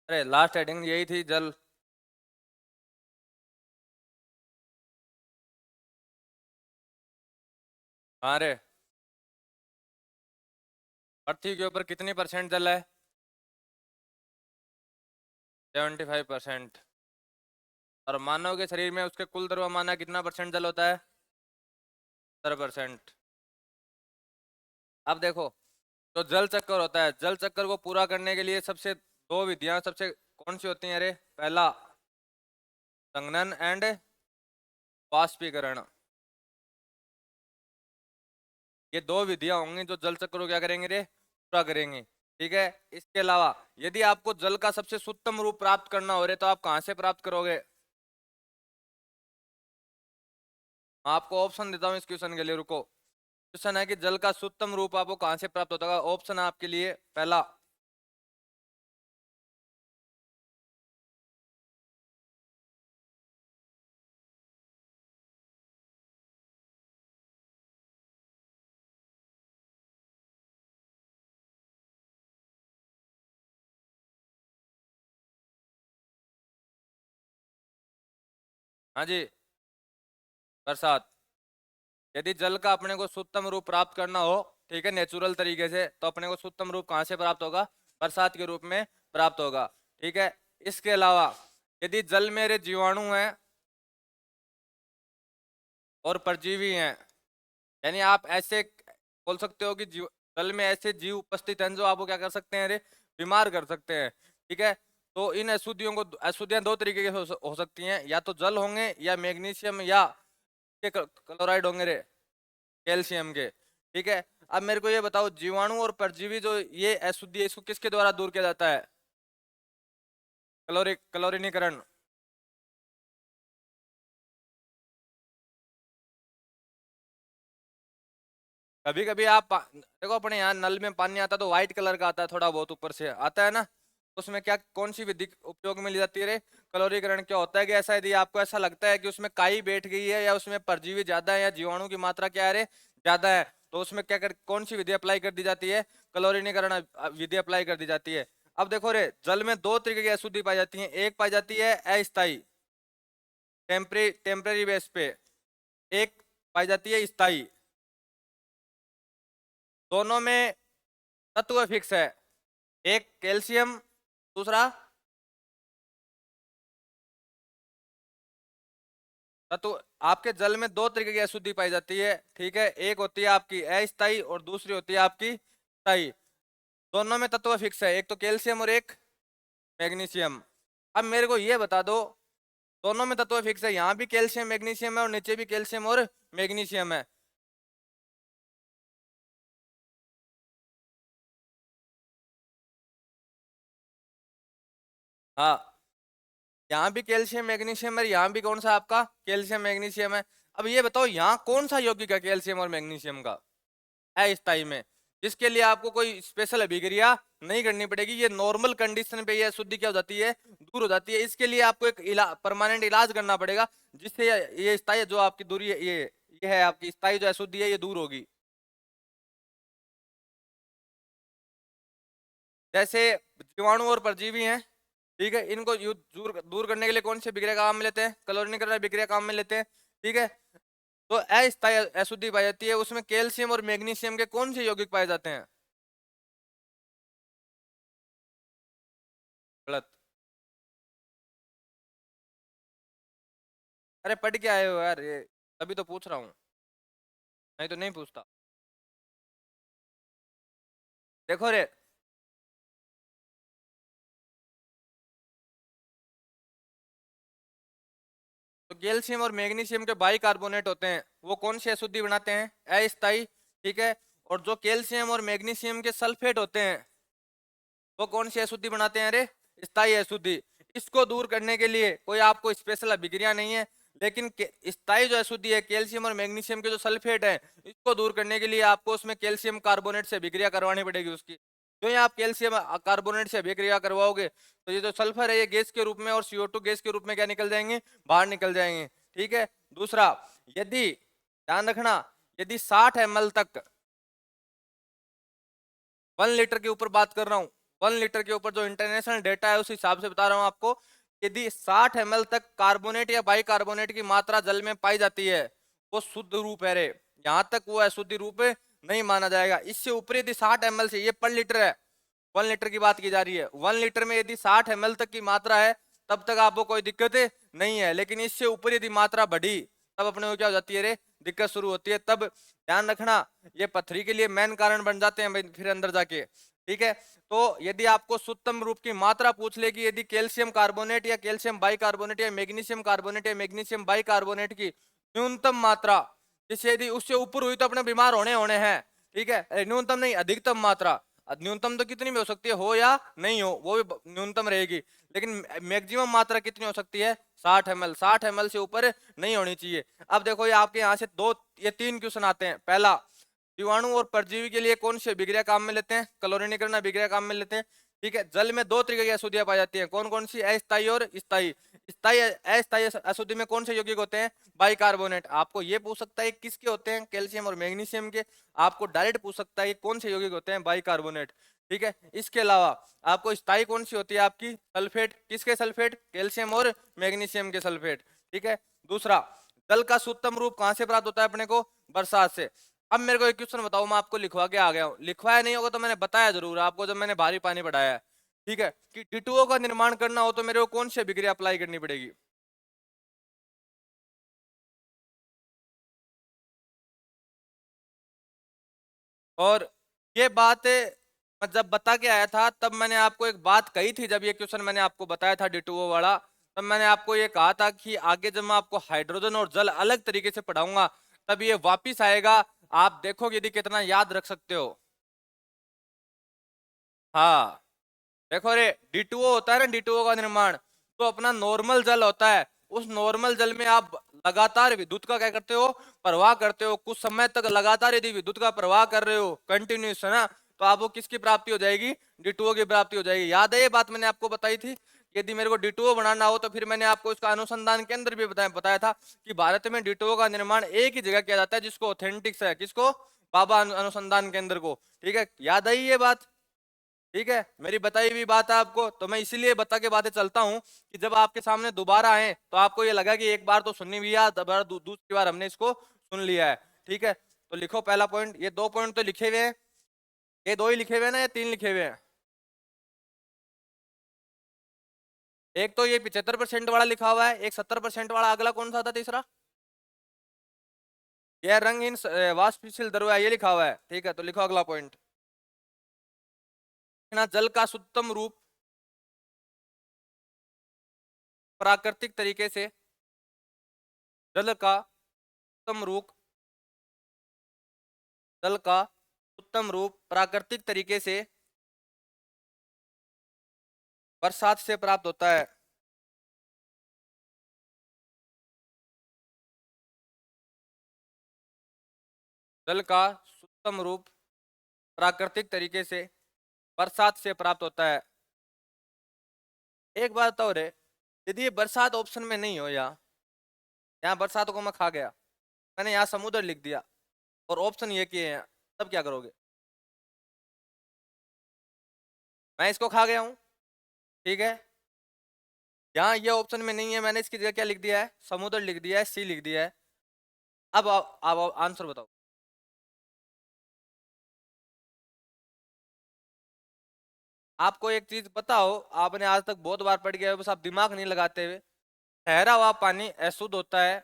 अरे last heading यही थी, जल। हाँ रे। पृथ्वी के ऊपर कितनी परसेंट जल है? 75%। और मानव के शरीर में उसके कुल द्रव्यमान कितना परसेंट जल होता है? 70%। अब देखो, तो जल चक्कर होता है, जल चक्कर को पूरा करने के लिए सबसे दो विधियां सबसे कौन सी होती हैं? अरे पहला, संघनन एंड वाष्पीकरण। ये दो विधियां होंगी जो जल चक्र को क्या करेंगे रे, पूरा करेंगे। ठीक है। इसके अलावा यदि आपको जल का सबसे शुद्धतम रूप प्राप्त करना हो रहे तो आप कहां से प्राप्त करोगे? आपको ऑप्शन देता हूं इस क्वेश्चन के लिए, रुको। क्वेश्चन है कि जल का शुद्धतम रूप आपको कहां से प्राप्त होता है। ऑप्शन है आपके लिए, पहला, हाँ जी, बरसात। यदि जल का अपने को शुद्धतम रूप प्राप्त करना हो, ठीक है, नेचुरल तरीके से, तो अपने को शुद्धतम रूप कहां से प्राप्त होगा? बरसात के रूप में प्राप्त होगा। ठीक है। इसके अलावा यदि जल में जीवाणु हैं और परजीवी हैं, यानी आप ऐसे बोल सकते हो कि जीव जल में ऐसे जीव उपस्थित हैं जो आपको क्या कर सकते हैं रे, बीमार कर सकते हैं। ठीक है। तो इन अशुद्धियों को, अशुद्धियां दो तरीके की हो सकती हैं, या तो जल होंगे या मैग्नीशियम या क्लोराइड होंगे रे, कैल्शियम के। ठीक है। अब मेरे को ये बताओ, जीवाणु और परजीवी जो ये अशुद्धि है, इसको किसके द्वारा दूर किया जाता है? क्लोरीनीकरण। कभी कभी आप देखो, अपने यहाँ नल में पानी आता है तो व्हाइट कलर का आता है, थोड़ा बहुत ऊपर से आता है ना, तो उसमें क्या, कौन सी विधि उपयोग में ली जाती है रे? क्लोरीकरण। क्या होता है कि ऐसा, यदि आपको ऐसा लगता है कि उसमें काई बैठ गई है या उसमें परजीवी ज्यादा है या जीवाणु की मात्रा क्या है रे, ज्यादा है, तो उसमें क्या कर, कौन सी विधि अप्लाई कर दी जाती है? क्लोरीनीकरण विधि अप्लाई कर दी जाती है। अब देखो रे, जल में दो तरीके की अशुद्धि पाई जाती है। एक पाई जाती है अस्थाई, टेम्परेरी बेस पे। एक पाई जाती है स्थाई। दोनों में तत्व फिक्स है, एक कैल्शियम, दूसरा तत्व। आपके जल में दो तरीके की अशुद्धि पाई जाती है। ठीक है। एक होती है आपकी अस्थाई और दूसरी होती है आपकी स्थाई। दोनों में तत्व फिक्स है, एक तो कैल्शियम और एक मैग्नीशियम। अब मेरे को ये बता दो, दोनों में तत्व फिक्स है, यहाँ भी कैल्शियम मैग्नीशियम है और नीचे भी कैल्शियम और मैग्नीशियम है। हाँ, यहाँ भी कैल्शियम मैग्नीशियम है, यहाँ भी कौन सा आपका कैल्शियम मैग्नीशियम है। अब ये बताओ, यहाँ कौन सा यौगिक है कैल्शियम और मैग्नीशियम का अस्थाई में, जिसके लिए आपको कोई स्पेशल अभिक्रिया नहीं करनी पड़ेगी, ये नॉर्मल कंडीशन पे ये शुद्धि क्या हो जाती है, दूर हो जाती है। इसके लिए आपको एक परमानेंट इलाज करना पड़ेगा, जिससे ये स्थाई जो आपकी दूरी है, ये है आपकी स्थाई जो अशुद्धि है, ये दूर होगी। जैसे जीवाणु और परजीवी हैं, ठीक है, इनको दूर दूर करने के लिए कौन से विक्रिया काम में लेते हैं? क्लोरीनीकरण विक्रिया काम में लेते हैं। ठीक है। तो अस्थाई अशुद्धि पाई जाती है, उसमें कैल्शियम और मैग्नीशियम के कौन से यौगिक पाए जाते हैं? गलत। अरे पढ़ के आए हो यार, ये तभी तो पूछ रहा हूँ, नहीं तो नहीं पूछता। देखो रे, तो कैल्शियम और मैग्नीशियम के बाई कार्बोनेट होते हैं, वो कौन सी अशुद्धि बनाते हैं? अस्थाई। ठीक है। और जो कैल्शियम और मैग्नीशियम के सल्फेट होते हैं, वो कौन सी अशुद्धि बनाते हैं? अरे स्थायी अशुद्धि। इसको दूर करने के लिए कोई आपको स्पेशल अभिक्रिया नहीं है, लेकिन स्थायी जो अशुद्धि है कैल्शियम और मैग्नीशियम के जो सल्फेट है, इसको दूर करने के लिए आपको उसमें कैल्शियम कार्बोनेट से अभिक्रिया करवानी पड़ेगी उसकी। जो ही आप कैल्शियम कार्बोनेट से अभिक्रिया करवाओगे तो ये जो सल्फर है, ये गैस के रूप में और CO2 गैस के रूप में क्या निकल जाएंगे, बाहर निकल जाएंगे। ठीक है। दूसरा, यदि, ध्यान रखना, यदि 60 ml तक, 1 लीटर के ऊपर बात कर रहा हूँ, 1 लीटर के ऊपर जो इंटरनेशनल डेटा है उस हिसाब से बता रहा हूं आपको। यदि 60 ml तक कार्बोनेट या बाइकार्बोनेट की मात्रा जल में पाई जाती है वो शुद्ध रूप है रे, यहाँ तक वो अशुद्धि रूप नहीं माना जाएगा। इससे ऊपर यदि 60 ml से, ये पर लीटर है, 1 लीटर की बात की जा रही है, 1 लीटर में यदि 60 ml तक की मात्रा है तब तक आपको कोई दिक्कत नहीं है। लेकिन इससे ऊपर यदि मात्रा बढ़ी तब अपने को क्या हो जाती है रे, दिक्कत शुरू होती है। तब ध्यान रखना ये पथरी के लिए मेन कारण बन जाते हैं फिर अंदर जाके, ठीक है। तो यदि आपको शुद्धतम रूप की मात्रा पूछ ले कि यदि कैल्शियम कार्बोनेट या कैल्शियम बाइकार्बोनेट या मैग्नीशियम बाइकार्बोनेट की न्यूनतम मात्रा, जिससे यदि उससे ऊपर हुई तो अपने बीमार होने होने हैं, ठीक है। न्यूनतम नहीं, अधिकतम मात्रा। न्यूनतम तो कितनी भी हो सकती है, हो या नहीं हो वो भी न्यूनतम रहेगी, लेकिन मैक्सिमम मात्रा कितनी हो सकती है, 60 ml। 60 ml से ऊपर नहीं होनी चाहिए। अब देखो ये आपके यहाँ से ये 3 क्वेश्चन आते हैं। पहला, जीवाणु और परजीवी के लिए कौन से अभिक्रिया काम में लेते हैं, क्लोरीनीकरण अभिक्रिया काम में लेते हैं, ठीक है। जल में 2 तरीके की अशुद्धियां पाई जाती हैं, कौन कौन सी, अस्थायी और स्थायी। स्थायी अस्थायी अशुद्धि में कौन से यौगिक होते हैं, बाइकार्बोनेट। आपको ये पूछ सकता है किसके होते हैं, कैल्शियम और मैग्नीशियम के। आपको डायरेक्ट पूछ सकता है कौन से यौगिक होते हैं, बाइकार्बोनेट, ठीक है। इसके अलावा आपको स्थायी कौन सी होती है, आपकी सल्फेट। किसके सल्फेट, कैल्शियम और मैग्नीशियम के सल्फेट, ठीक है। दूसरा, जल का शुद्धतम रूप कहां से प्राप्त होता है अपने को, बरसात से। अब मेरे को एक क्वेश्चन बताओ, मैं आपको लिखवा के आ गया हूँ, लिखवाया नहीं होगा तो मैंने बताया जरूर आपको जब मैंने भारी पानी पढ़ाया है, ठीक है, कि D2O का निर्माण करना हो तो मेरे को कौन सी अभिक्रिया अप्लाई करनी पड़ेगी। और ये बात मैं जब बता के आया था तब मैंने आपको एक बात कही थी, जब ये क्वेश्चन मैंने आपको बताया था D2O वाला, तब मैंने आपको ये कहा था कि आगे जब मैं आपको हाइड्रोजन और जल अलग तरीके से पढ़ाऊंगा तब ये वापिस आएगा, आप देखोगे यदि कितना याद रख सकते हो। हाँ देखो रे, D2O होता है ना, D2O का निर्माण तो अपना नॉर्मल जल होता है, उस नॉर्मल जल में आप लगातार विद्युत का क्या करते हो, प्रवाह करते हो। कुछ समय तक लगातार यदि विद्युत का प्रवाह कर रहे हो कंटिन्यूस, है ना, तो आपको किसकी प्राप्ति हो जाएगी, D2O की प्राप्ति हो जाएगी। याद है ये बात मैंने आपको बताई थी। यदि मेरे को D2O बनाना हो तो फिर मैंने आपको इसका अनुसंधान केंद्र भी बताया था कि भारत में D2O का निर्माण एक ही जगह किया जाता है जिसको ऑथेंटिक्स है, किसको, बाबा अनुसंधान केंद्र को, ठीक है। याद आई ये बात, ठीक है। मेरी बताई हुई बात है आपको, तो मैं इसीलिए बता के बातें चलता हूँ कि जब आपके सामने दोबारा आए तो आपको ये लगा कि एक बार तो सुननी भी है, दोबारा दूसरी बार हमने इसको सुन लिया है, ठीक है। तो लिखो पहला पॉइंट, ये 2 पॉइंट तो लिखे हुए हैं, ये 2 ही लिखे हुए हैं ना, या 3 लिखे हुए हैं। एक तो ये 75% वाला लिखा हुआ है, एक 70% वाला, अगला कौन सा था तीसरा, यह रंगहीन वाष्पशील द्रव्य ये लिखा हुआ है, ठीक है। तो लिखो अगला पॉइंट, जल का शुद्धतम रूप प्राकृतिक तरीके से, जल का उत्तम रूप, जल का उत्तम रूप प्राकृतिक तरीके से बरसात से प्राप्त होता है। जल का उत्तम रूप प्राकृतिक तरीके से बरसात से प्राप्त होता है। एक बात और है, यदि ये बरसात ऑप्शन में नहीं हो, यहाँ बरसात को मैं खा गया, मैंने यहाँ समुद्र लिख दिया और ऑप्शन ये किए हैं, तब क्या करोगे। मैं इसको खा गया हूँ, ठीक है, यहाँ ये ऑप्शन में नहीं है, मैंने इसकी जगह क्या लिख दिया है, समुद्र लिख दिया है, सी लिख दिया है। अब आप आंसर बताओ। आपको एक चीज पता हो, आपने आज तक बहुत बार पढ़ गया, बस आप दिमाग नहीं लगाते हुए, ठहरा हुआ पानी अशुद्ध होता है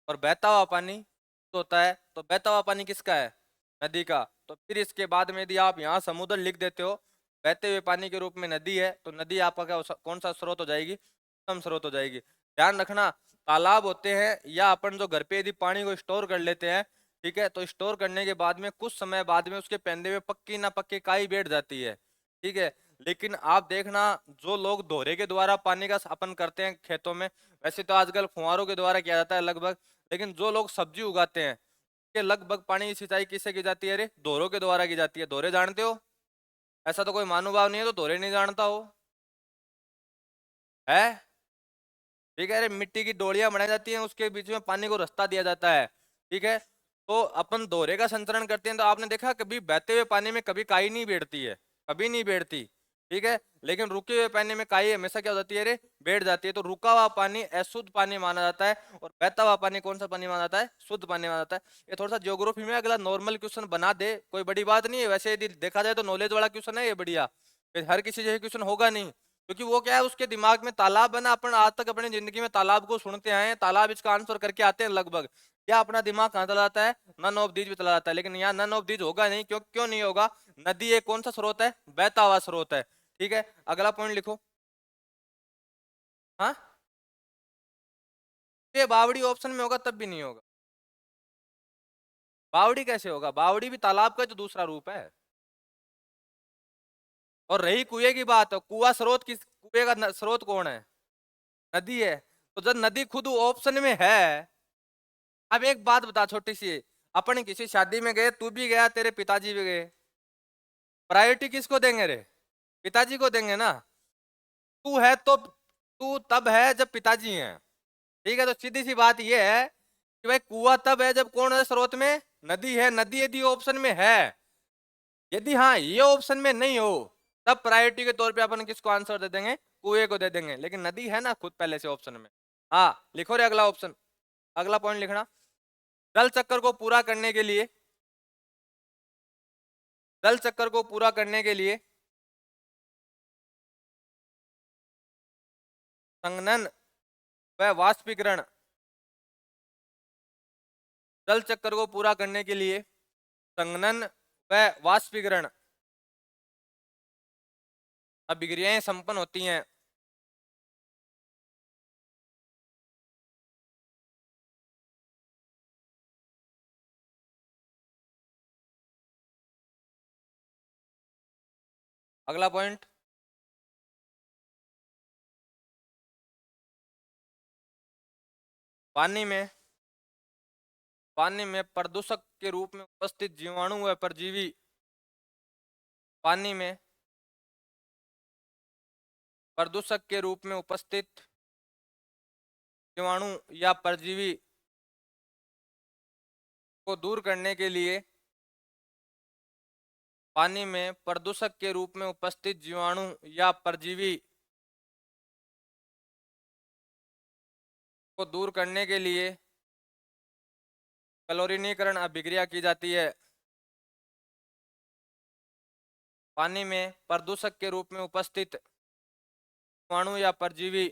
और बहता हुआ पानी शुद्ध होता है। तो बहता हुआ पानी किसका है, नदी का। तो फिर इसके बाद में यदि आप यहाँ समुद्र लिख देते हो, बहते हुए पानी के रूप में नदी है, तो नदी आपका क्या कौन सा स्रोत हो जाएगी, उत्तम स्रोत हो जाएगी। ध्यान रखना, तालाब होते हैं या अपन जो घर पे यदि पानी को स्टोर कर लेते हैं, ठीक है, तो स्टोर करने के बाद में कुछ समय बाद में उसके पेंदे में पक्की ना पक्की काई बैठ जाती है, ठीक है। लेकिन आप देखना, जो लोग दोहरे के द्वारा पानी का अपन करते हैं खेतों में, वैसे तो आजकल फुहारों के द्वारा किया जाता है लगभग, लेकिन जो लोग सब्जी उगाते हैं के लगभग पानी की सिंचाई किससे की जाती है, अरे दोहरों के द्वारा की जाती है। दोहरे जानते हो, ऐसा तो कोई महानुभाव नहीं है तो दोहरे नहीं जानता हो, है, ठीक है। अरे मिट्टी की डोलियां बनाई जाती हैं, उसके बीच में पानी को रास्ता दिया जाता है, ठीक है। तो अपन दोहरे का संचरण करते हैं, तो आपने देखा कभी बहते हुए पानी में कभी काई नहीं बैठती है, कभी नहीं बैठती, ठीक है। लेकिन रुके हुए पानी में काई हमेशा क्या हो जाती है रे, बैठ जाती है। तो रुका हुआ पानी अशुद्ध पानी माना जाता है, और बहता हुआ पानी कौन सा पानी माना जाता है, शुद्ध पानी माना जाता है। ये थोड़ा सा ज्योग्राफी में अगला नॉर्मल क्वेश्चन बना दे, कोई बड़ी बात नहीं है। वैसे यदि देखा जाए तो नॉलेज वाला क्वेश्चन है ये, बढ़िया। फिर हर किसी जैसे क्वेश्चन होगा नहीं, क्योंकि वो क्या है, उसके दिमाग में तालाब है ना। अपन आज तक अपनी जिंदगी में तालाब को सुनते आए हैं, तालाब इसका आंसर करके आते हैं लगभग। क्या अपना दिमाग कहाँ चला जाता है, नन ऑफ दीज भी चला जाता है। लेकिन यहाँ नन ऑफ दीज होगा नहीं, क्यों नहीं होगा? नदी एक कौन सा स्रोत है, बहता हुआ स्रोत है। ठीक है, अगला पॉइंट लिखो। हाँ, ये बावड़ी ऑप्शन में होगा तब भी नहीं होगा। बावड़ी कैसे होगा? बावड़ी भी तालाब का तो दूसरा रूप है। और रही कुएं की बात, कुआं स्रोत किस, कुएं का स्रोत कौन है? नदी है। तो जब नदी खुद ऑप्शन में है। अब एक बात बता छोटी सी, अपन किसी शादी में गए, तू भी गया, तेरे पिताजी भी गए, प्रायोरिटी किसको देंगे रे? पिताजी को देंगे ना। तू है तो तू तब है जब पिताजी हैं। ठीक है, तो सीधी सी बात ये है कि भाई कुआं तब है जब कौन है स्रोत में, नदी है। नदी यदि ऑप्शन में है, यदि हाँ ये ऑप्शन में नहीं हो, तब प्रायोरिटी के तौर पे अपन किसको आंसर दे देंगे, कुएं को दे देंगे। लेकिन नदी है ना खुद पहले से ऑप्शन में। हाँ लिखो रे अगला ऑप्शन, अगला पॉइंट लिखना। जल चक्कर को पूरा करने के लिए, जल चक्कर को पूरा करने के लिए संघनन व वाष्पीकरण, जल चक्कर को पूरा करने के लिए संघनन व वाष्पीकरण अभिक्रियाएं संपन्न होती हैं। अगला पॉइंट, पानी में, पानी में प्रदूषक के रूप में उपस्थित जीवाणु व परजीवी, पानी में प्रदूषक के रूप में उपस्थित जीवाणु या परजीवी को दूर करने के लिए, पानी में प्रदूषक के रूप में उपस्थित जीवाणु या परजीवी को दूर करने के लिए क्लोरीनीकरण अभिक्रिया की जाती है। पानी में प्रदूषक के रूप में उपस्थित जीवाणु या परजीवी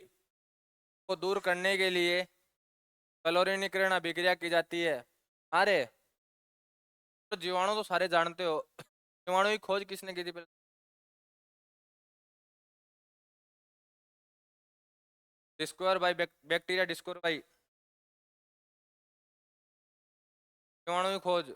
को दूर करने के लिए क्लोरीनीकरण अभिक्रिया की जाती है। अरे तो जीवाणु तो सारे जानते हो, जीवाणु की खोज किसने की थी पहले? Discover by bacteria, discover by, जीवाणु की खोज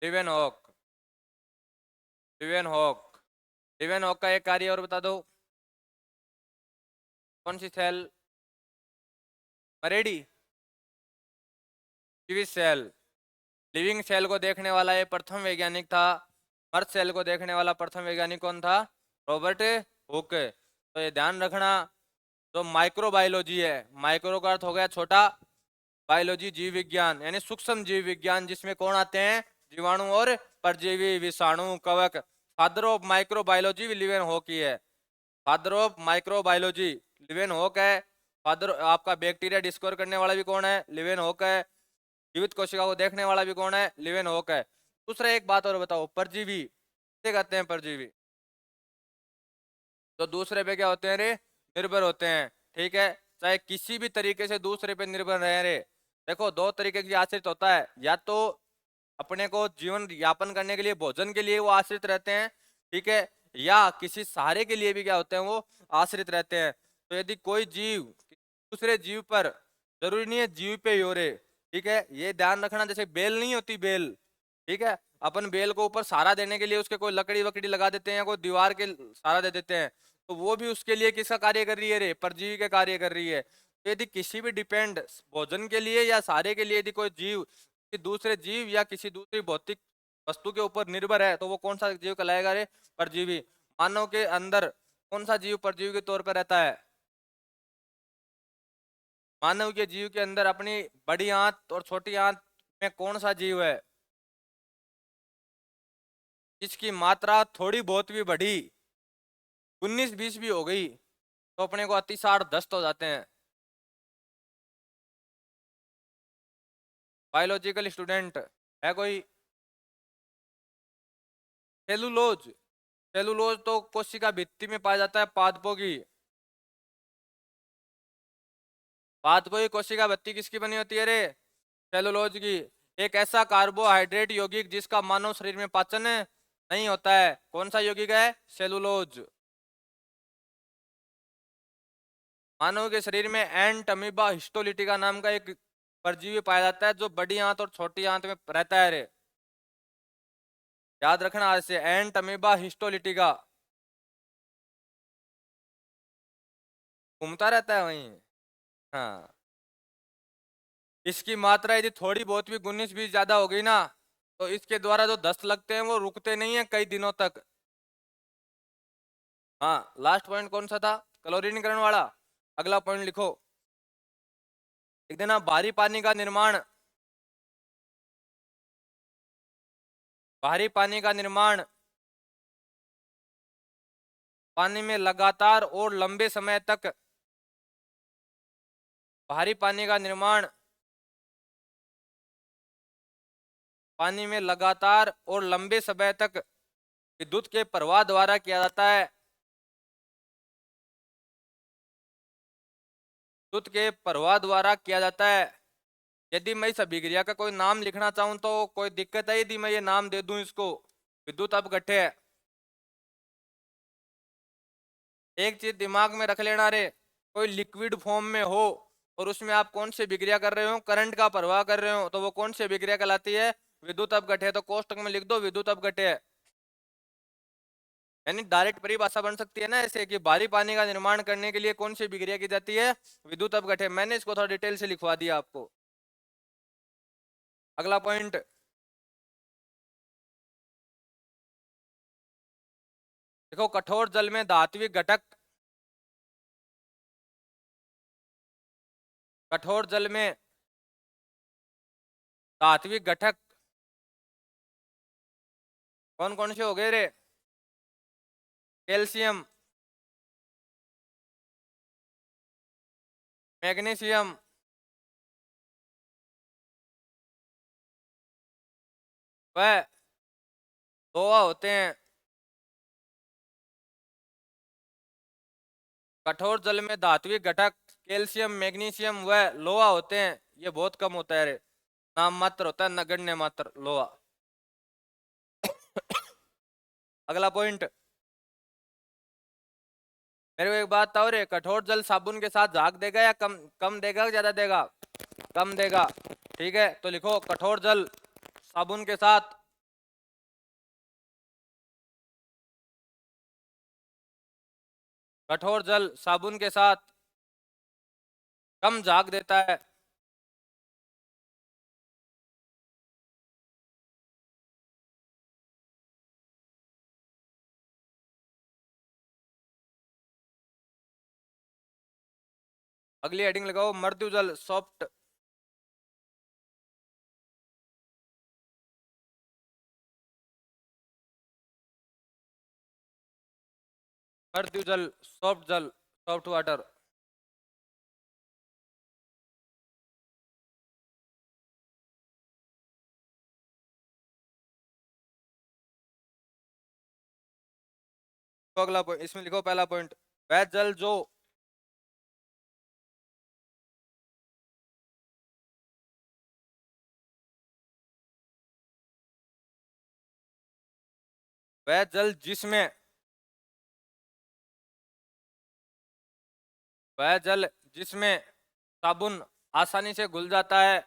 लिवेनहॉक, लिवेनहॉक। लिवेनहॉक का एक कार्य और बता दो, कौन सी सेल? मरेडी, लिविंग सेल। लिविंग सेल को देखने वाला ये प्रथम वैज्ञानिक था। मर्द सेल को देखने वाला प्रथम वैज्ञानिक कौन था? Robert Hooke. तो ये ध्यान रखना, जो माइक्रोबायोलॉजी है, माइक्रो का अर्थ हो गया छोटा, बायोलॉजी जीव विज्ञान यानी सूक्ष्म जीव विज्ञान, जिसमें कौन आते हैं, जीवाणु और परजीवी, विषाणु, कवक। फादर ऑफ माइक्रोबायोलॉजी लिवेन हॉक ही है, फादर ऑफ माइक्रोबायोलॉजी लिवेन हॉक है। फादर आपका बैक्टीरिया डिस्कवर करने वाला भी कौन है? लिवेन हॉक है। जीवित कोशिका को देखने वाला भी कौन है? लिवेन हॉक है। दूसरा एक बात और बताओ, परजीवी क्या कहते हैं? परजीवी तो दूसरे पे क्या होते हैं रे? निर्भर होते हैं। ठीक है, चाहे किसी भी तरीके से दूसरे पे निर्भर रहे रे। देखो दो तरीके की आश्रित होता है, या तो अपने को जीवन यापन करने के लिए, भोजन के लिए वो आश्रित रहते हैं। ठीक है, या किसी सहारे के लिए भी क्या होते हैं, वो आश्रित रहते हैं। तो यदि कोई जीव दूसरे जीव पर, जरूरी नहीं है जीव पे ही हो रे, ठीक है, ये ध्यान रखना। जैसे बेल नहीं होती, बेल, ठीक है, अपन बेल को ऊपर सहारा देने के लिए उसके कोई लकड़ी वकड़ी लगा देते हैं, या कोई दीवार के सहारा दे देते हैं, तो वो भी उसके लिए किसका कार्य कर रही है रे? परजीवी के कार्य कर रही है। तो यदि किसी भी डिपेंड, भोजन के लिए या सहारे के लिए यदि कोई जीव कि दूसरे जीव या किसी दूसरी भौतिक वस्तु के ऊपर निर्भर है, तो वो कौन सा जीव कहलाएगा रे? परजीवी। मानव के अंदर कौन सा जीव परजीवी के तौर पर रहता है? मानव के जीव के अंदर अपनी बड़ी आंत और छोटी आंत में कौन सा जीव है जिसकी मात्रा थोड़ी बहुत भी बढ़ी, 19-20 भी हो गई, तो अपने को अति 60-10 हो जाते हैं। बायोलॉजिकल स्टूडेंट है कोई? सेलुलोज। सेलुलोज तो कोशिका भित्ति में पाया जाता है पादपों की। पादपों की कोशिका भित्ति किसकी बनी होती है रे? सेलुलोज की। एक ऐसा कार्बोहाइड्रेट यौगिक जिसका मानव शरीर में पाचन नहीं होता है, कौन सा यौगिक है? सेलुलोज। मानव के शरीर में एंट अमीबा हिस्टोलिटिका नाम का एक परजीवी पाया जाता है जो बड़ी आंत और छोटी आंत में रहता है रे। याद रखना आज से, एंट अमीबा हिस्टोलिटिका घूमता रहता है वहीं। हाँ, इसकी मात्रा यदि थोड़ी बहुत भी 19-20 ज्यादा हो गई ना, तो इसके द्वारा जो दस्त लगते हैं वो रुकते नहीं है कई दिनों तक। हाँ, लास्ट पॉइंट कौन सा था? क्लोरीनीकरण वाला। अगला पॉइंट लिखो, लिख देना, भारी पानी का निर्माण। भारी पानी का निर्माण पानी में लगातार और लंबे समय तक। भारी पानी का निर्माण पानी में लगातार और लंबे समय तक विद्युत के प्रवाह द्वारा किया जाता है। विद्युत के प्रवाह द्वारा किया जाता है। यदि मैं इस अभिक्रिया का कोई नाम लिखना चाहूं तो कोई दिक्कत है यदि मैं ये नाम दे दूं इसको? विद्युत अपघट्य। एक चीज दिमाग में रख लेना रे, कोई लिक्विड फॉर्म में हो और उसमें आप कौन सी अभिक्रिया कर रहे हो, करंट का प्रवाह कर रहे हो, तो वो कौन सी अभिक्रिया कहलाती है? विद्युत अपघट्य। तो कोष्टक में लिख दो विद्युत अपघट्य। यानी डायरेक्ट परिभाषा बन सकती है ना ऐसे कि भारी पानी का निर्माण करने के लिए कौन सी अभिक्रिया की जाती है? विद्युत अपघट्य। मैंने इसको थोड़ा डिटेल से लिखवा दिया आपको। अगला पॉइंट, देखो, कठोर जल में धात्विक घटक। कठोर जल में धात्विक घटक कौन कौन से हो गए रे? कैल्शियम, मैग्नीशियम, वह लोहा होते हैं। कठोर जल में धात्विक घटक कैल्शियम, मैग्नीशियम व लोहा होते हैं। ये बहुत कम होता है रे, नाम मात्र होता है, नगण्य मात्र लोहा। अगला पॉइंट, मेरे को एक बात बताओ रे, कठोर जल साबुन के साथ झाग देगा या कम कम देगा, ज्यादा देगा? कम देगा। ठीक है, तो लिखो कठोर जल साबुन के साथ कठोर जल साबुन के साथ कम झाग देता है। अगली हेडिंग लगाओ, मृत्यु जल सॉफ्ट। मृत्यु जल सॉफ्ट जल, सॉफ्ट वाटर। तो अगला पॉइंट इसमें लिखो, पहला पॉइंट, वह जल जो वह जल जिसमें वह जल जिसमें साबुन आसानी से घुल जाता है।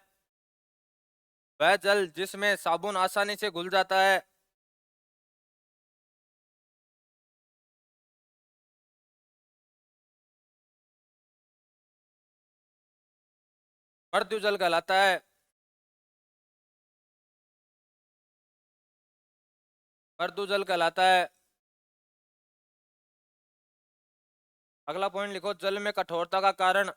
वह जल जिसमें साबुन आसानी से घुल जाता है। मृत्यु जल कहलाता है। मृत्यु जल कहलाता है। अगला पॉइंट लिखो, जल में कठोरता का कारण।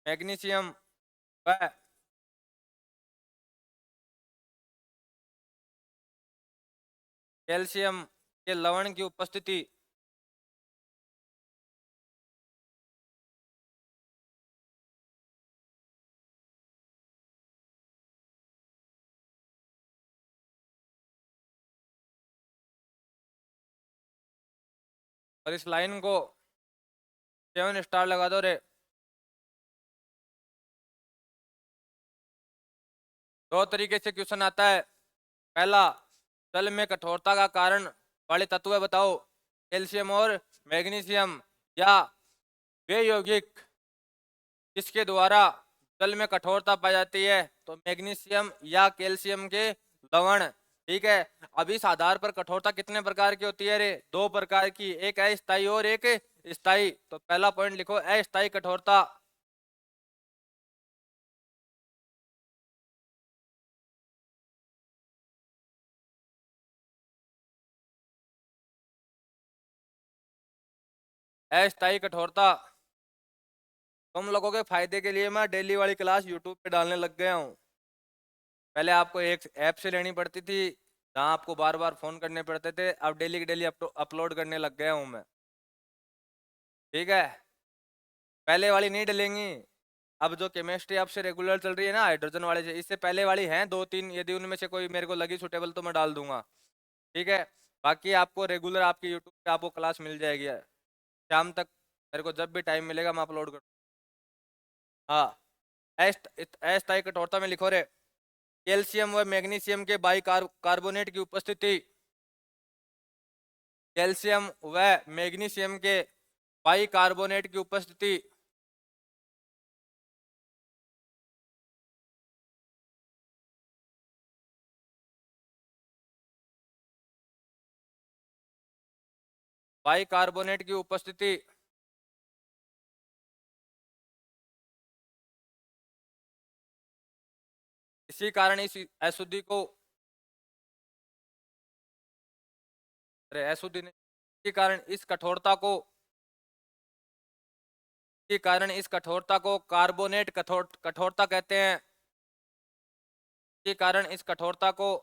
मैग्नीशियम व कैल्शियम के लवण की उपस्थिति और इस लाइन को 7 स्टार लगा दो रे। दो तरीके से क्वेश्चन आता है। पहला, जल में कठोरता का कारण वाले तत्व बताओ। कैल्शियम और मैग्नीशियम या वे यौगिक जिसके द्वारा जल में कठोरता पाई जाती है, तो मैग्नीशियम या कैल्शियम के लवण। ठीक है, अब इस आधार पर कठोरता कितने प्रकार की होती है रे? 2 प्रकार की, एक अस्थायी और एक स्थायी। तो पहला पॉइंट लिखो, अस्थायी कठोरता। अस्थायी कठोरता। तुम लोगों के फायदे के लिए मैं डेली वाली क्लास यूट्यूब पे डालने लग गया हूँ। पहले आपको एक ऐप से लेनी पड़ती थी, जहाँ आपको बार बार फोन करने पड़ते थे। अब डेली की डेली अपलोड करने लग गया हूँ मैं। ठीक है, पहले वाली नहीं डलेंगी। अब जो केमिस्ट्री आपसे रेगुलर चल रही है ना, हाइड्रोजन वाले से, इससे पहले वाली हैं 2-3, यदि उनमें से कोई मेरे को लगी सुटेबल तो मैं डाल दूंगा। ठीक है, बाकी आपको रेगुलर आपकी यूट्यूब पे आपको क्लास मिल जाएगी शाम तक। मेरे को जब भी टाइम मिलेगा मैं अपलोड कर। हाँ, अस्थायी कठोरता में लिखो रे, कैल्शियम व मैग्नीशियम के कार्बोनेट की उपस्थिति। कैल्शियम व मैग्नीशियम के कार्बोनेट की उपस्थिति कार्बोनेट की उपस्थिति इसी कारण इस अशुद्धि को, अरे अशुद्धि नहीं, इसी कारण इस कठोरता को, इसी कारण इस कठोरता को कार्बोनेट कठोरता कहते हैं। इसी कारण इस कठोरता को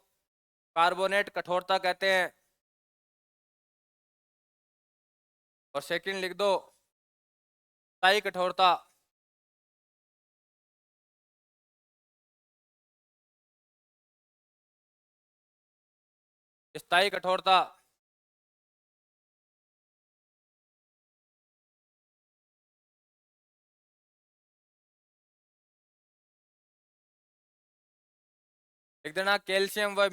कार्बोनेट कठोरता कहते हैं। और सेकंड लिख दो, स्थायी कठोरता। स्थायी कठोरता। लिख देना, कैल्शियम व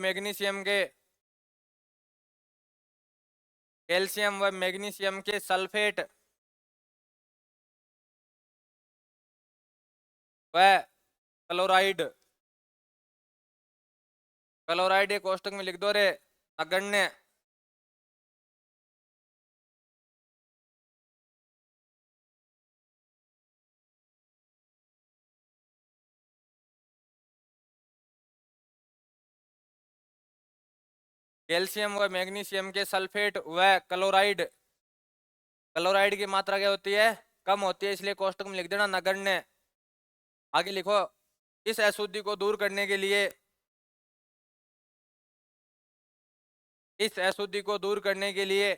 मैग्नीशियम के सल्फेट व क्लोराइड, क्लोराइड एक कोष्टक में लिख दो रे, नगण्य। कैल्शियम व मैग्नीशियम के सल्फेट व क्लोराइड, क्लोराइड की मात्रा क्या होती है? कम होती है, इसलिए कोष्टक में लिख देना नगण्य। आगे लिखो, इस अशुद्धि को दूर करने के लिए, इस अशुद्धि को दूर करने के लिए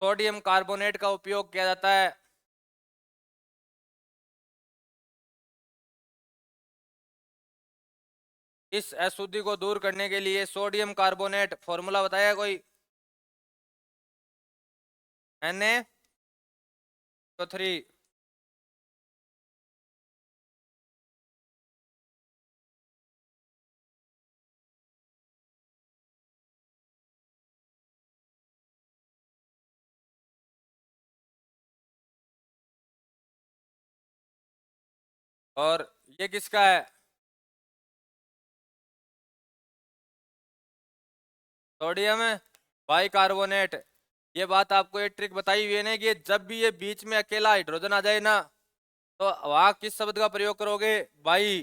सोडियम कार्बोनेट का उपयोग किया जाता है। इस अशुद्धि को दूर करने के लिए सोडियम कार्बोनेट, फॉर्मूला बताया कोई? Na3। और ये किसका है? Sodium bicarbonate. ये बात आपको एक ट्रिक बताई हुई है ना, कि जब भी ये बीच में अकेला हाइड्रोजन आ जाए ना, तो वहां किस शब्द का प्रयोग करोगे? बाई।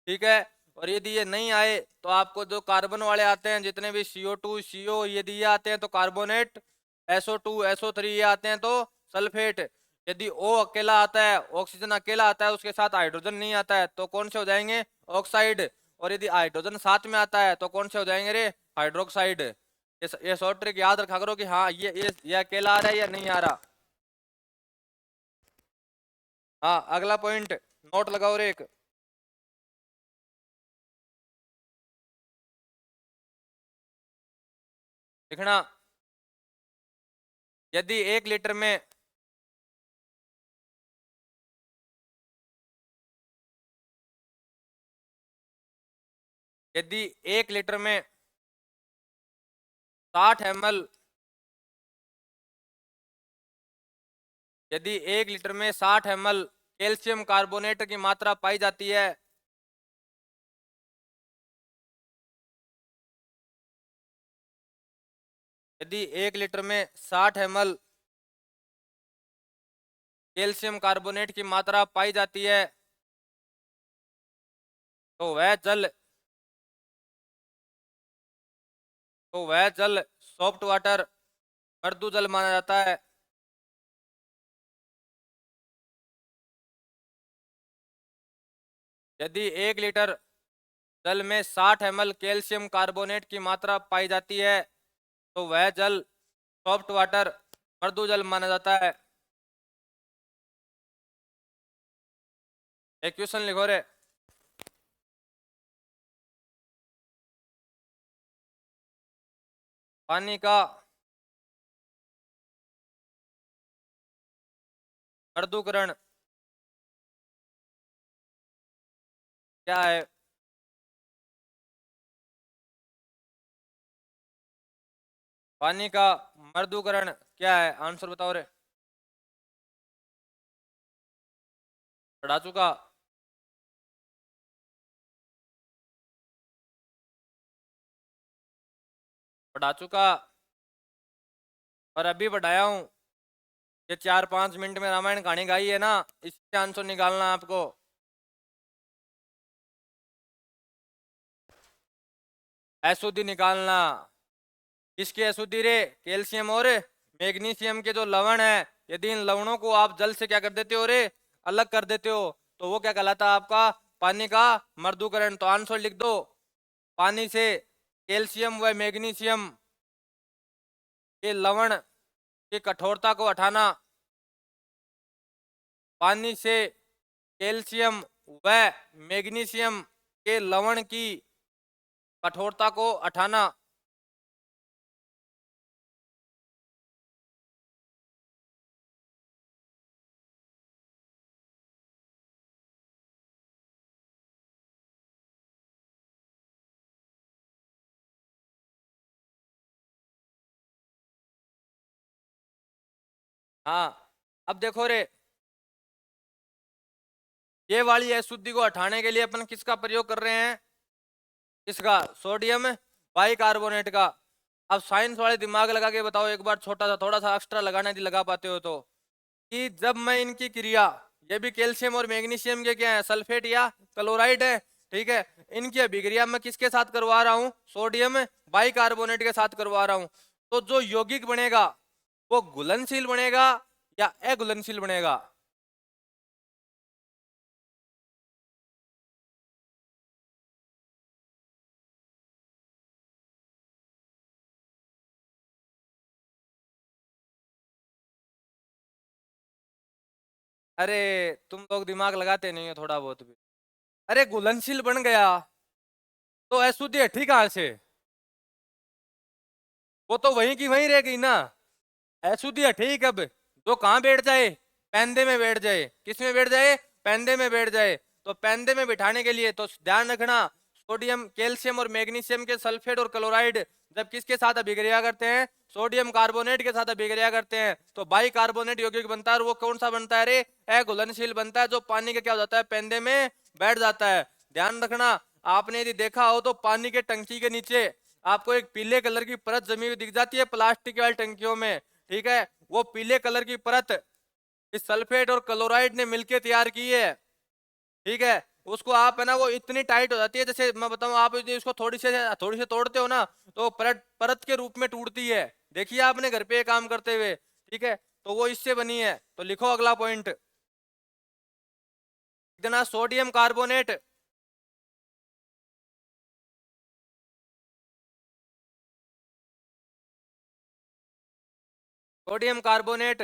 ठीक है, और यदि ये नहीं आए तो आपको जो कार्बन वाले आते हैं, जितने भी CO2 CO, यदि ये आते हैं तो कार्बोनेट, SO2 SO3 ये आते हैं तो सल्फेट। यदि O अकेला आता है, ऑक्सीजन अकेला आता है, उसके साथ हाइड्रोजन नहीं आता है, तो कौन से हो जाएंगे? ऑक्साइड। और यदि हाइड्रोजन साथ में आता है तो कौन से हो जाएंगे रे? हाइड्रोक्साइड। ये शॉर्ट ट्रिक याद रखा करो कि हाँ ये अकेला आ रहा है या नहीं आ रहा। हाँ, अगला पॉइंट नोट लगाओ रे एक। लिखना, यदि 1 लीटर में यदि 1 लीटर में 60 ml, यदि 1 लीटर में 60 ml कैल्शियम कार्बोनेट की मात्रा पाई जाती है, यदि 1 लीटर में 60 ml कैल्शियम कार्बोनेट की मात्रा पाई जाती है, तो वह जल सॉफ्ट वाटर, मृदु जल माना जाता है। यदि 1 लीटर जल में 60 ml कैल्शियम कार्बोनेट की मात्रा पाई जाती है, तो वह जल सॉफ्ट वाटर, मृदु जल माना जाता है। एक क्वेश्चन लिखो रे। पानी का मृदुकरण क्या है? पानी का मृदुकरण क्या है? आंसर बताओ रे। पढ़ा चुका? पढ़ा चुका और अभी बढ़ाया हूं। ये 4-5 मिनट में रामायण कहानी गाई है ना, इसके आंसर निकालना है आपको। अशुद्धि निकालना। किसकी अशुद्धि रे? कैल्शियम और मैग्नीशियम के जो लवण है, यदि इन लवणों को आप जल से क्या कर देते हो रे? अलग कर देते हो, तो वो क्या कहलाता है आपका? पानी का मर्दूकरण। तो आंसर लिख दो, पानी से कैल्शियम व मैग्नीशियम के लवण की कठोरता को हटाना, पानी से कैल्शियम व मैग्नीशियम के लवण की कठोरता को हटाना। हाँ, अब देखो रे, ये वाली अशुद्धि को हटाने के लिए अपन किसका प्रयोग कर रहे हैं? किसका? सोडियम बाइकार्बोनेट का। अब साइंस वाले दिमाग लगा के बताओ एक बार, छोटा सा थोड़ा सा एक्स्ट्रा लगाना यदि लगा पाते हो तो, कि जब मैं इनकी क्रिया, ये भी कैल्शियम और मैग्नीशियम के क्या है? सल्फेट या क्लोराइड है, ठीक है। इनकी अभिक्रिया मैं किसके साथ करवा रहा हूँ? सोडियम बाइकार्बोनेट के साथ करवा रहा हूँ। तो जो यौगिक बनेगा वो घुलनशील बनेगा या अघुलनशील बनेगा? अरे तुम लोग दिमाग लगाते नहीं हो थोड़ा बहुत भी। अरे घुलनशील बन गया तो अशुद्धि हटी कहाँ से? वो तो वहीं की वहीं रह गई ना। अशुद्धि हटी कब? जो कहाँ बैठ जाए? पैंदे में बैठ जाए। किस में बैठ जाए? पैंदे में बैठ जाए। तो पैंदे में बिठाने के लिए तो ध्यान रखना, सोडियम कैल्शियम और मैग्नीशियम के सल्फेट और क्लोराइड जब किसके साथ अभिक्रिया करते हैं? सोडियम कार्बोनेट के साथ अभिक्रिया करते हैं, तो बाई कार्बोनेट यौगिक बनता है। और वो कौन सा बनता है रे? अघुलनशील बनता है, जो पानी के क्या हो जाता है? पैंदे में बैठ जाता है। ध्यान रखना, आपने यदि देखा हो तो पानी के टंकी के नीचे आपको एक पीले कलर की परत जमी हुई दिख जाती है प्लास्टिक वाली टंकियों में, ठीक है। वो पीले कलर की परत इस सल्फेट और क्लोराइड ने मिलकर तैयार की है, ठीक है। उसको आप है ना, वो इतनी टाइट हो जाती है, जैसे मैं बताऊं, आप यदि इसको थोड़ी से तोड़ते हो ना, तो परत परत के रूप में टूटती है। देखिए आपने घर पे ये काम करते हुए, ठीक है। तो वो इससे बनी है। तो लिखो अगला पॉइंट, देना sodium carbonate. Sodium carbonate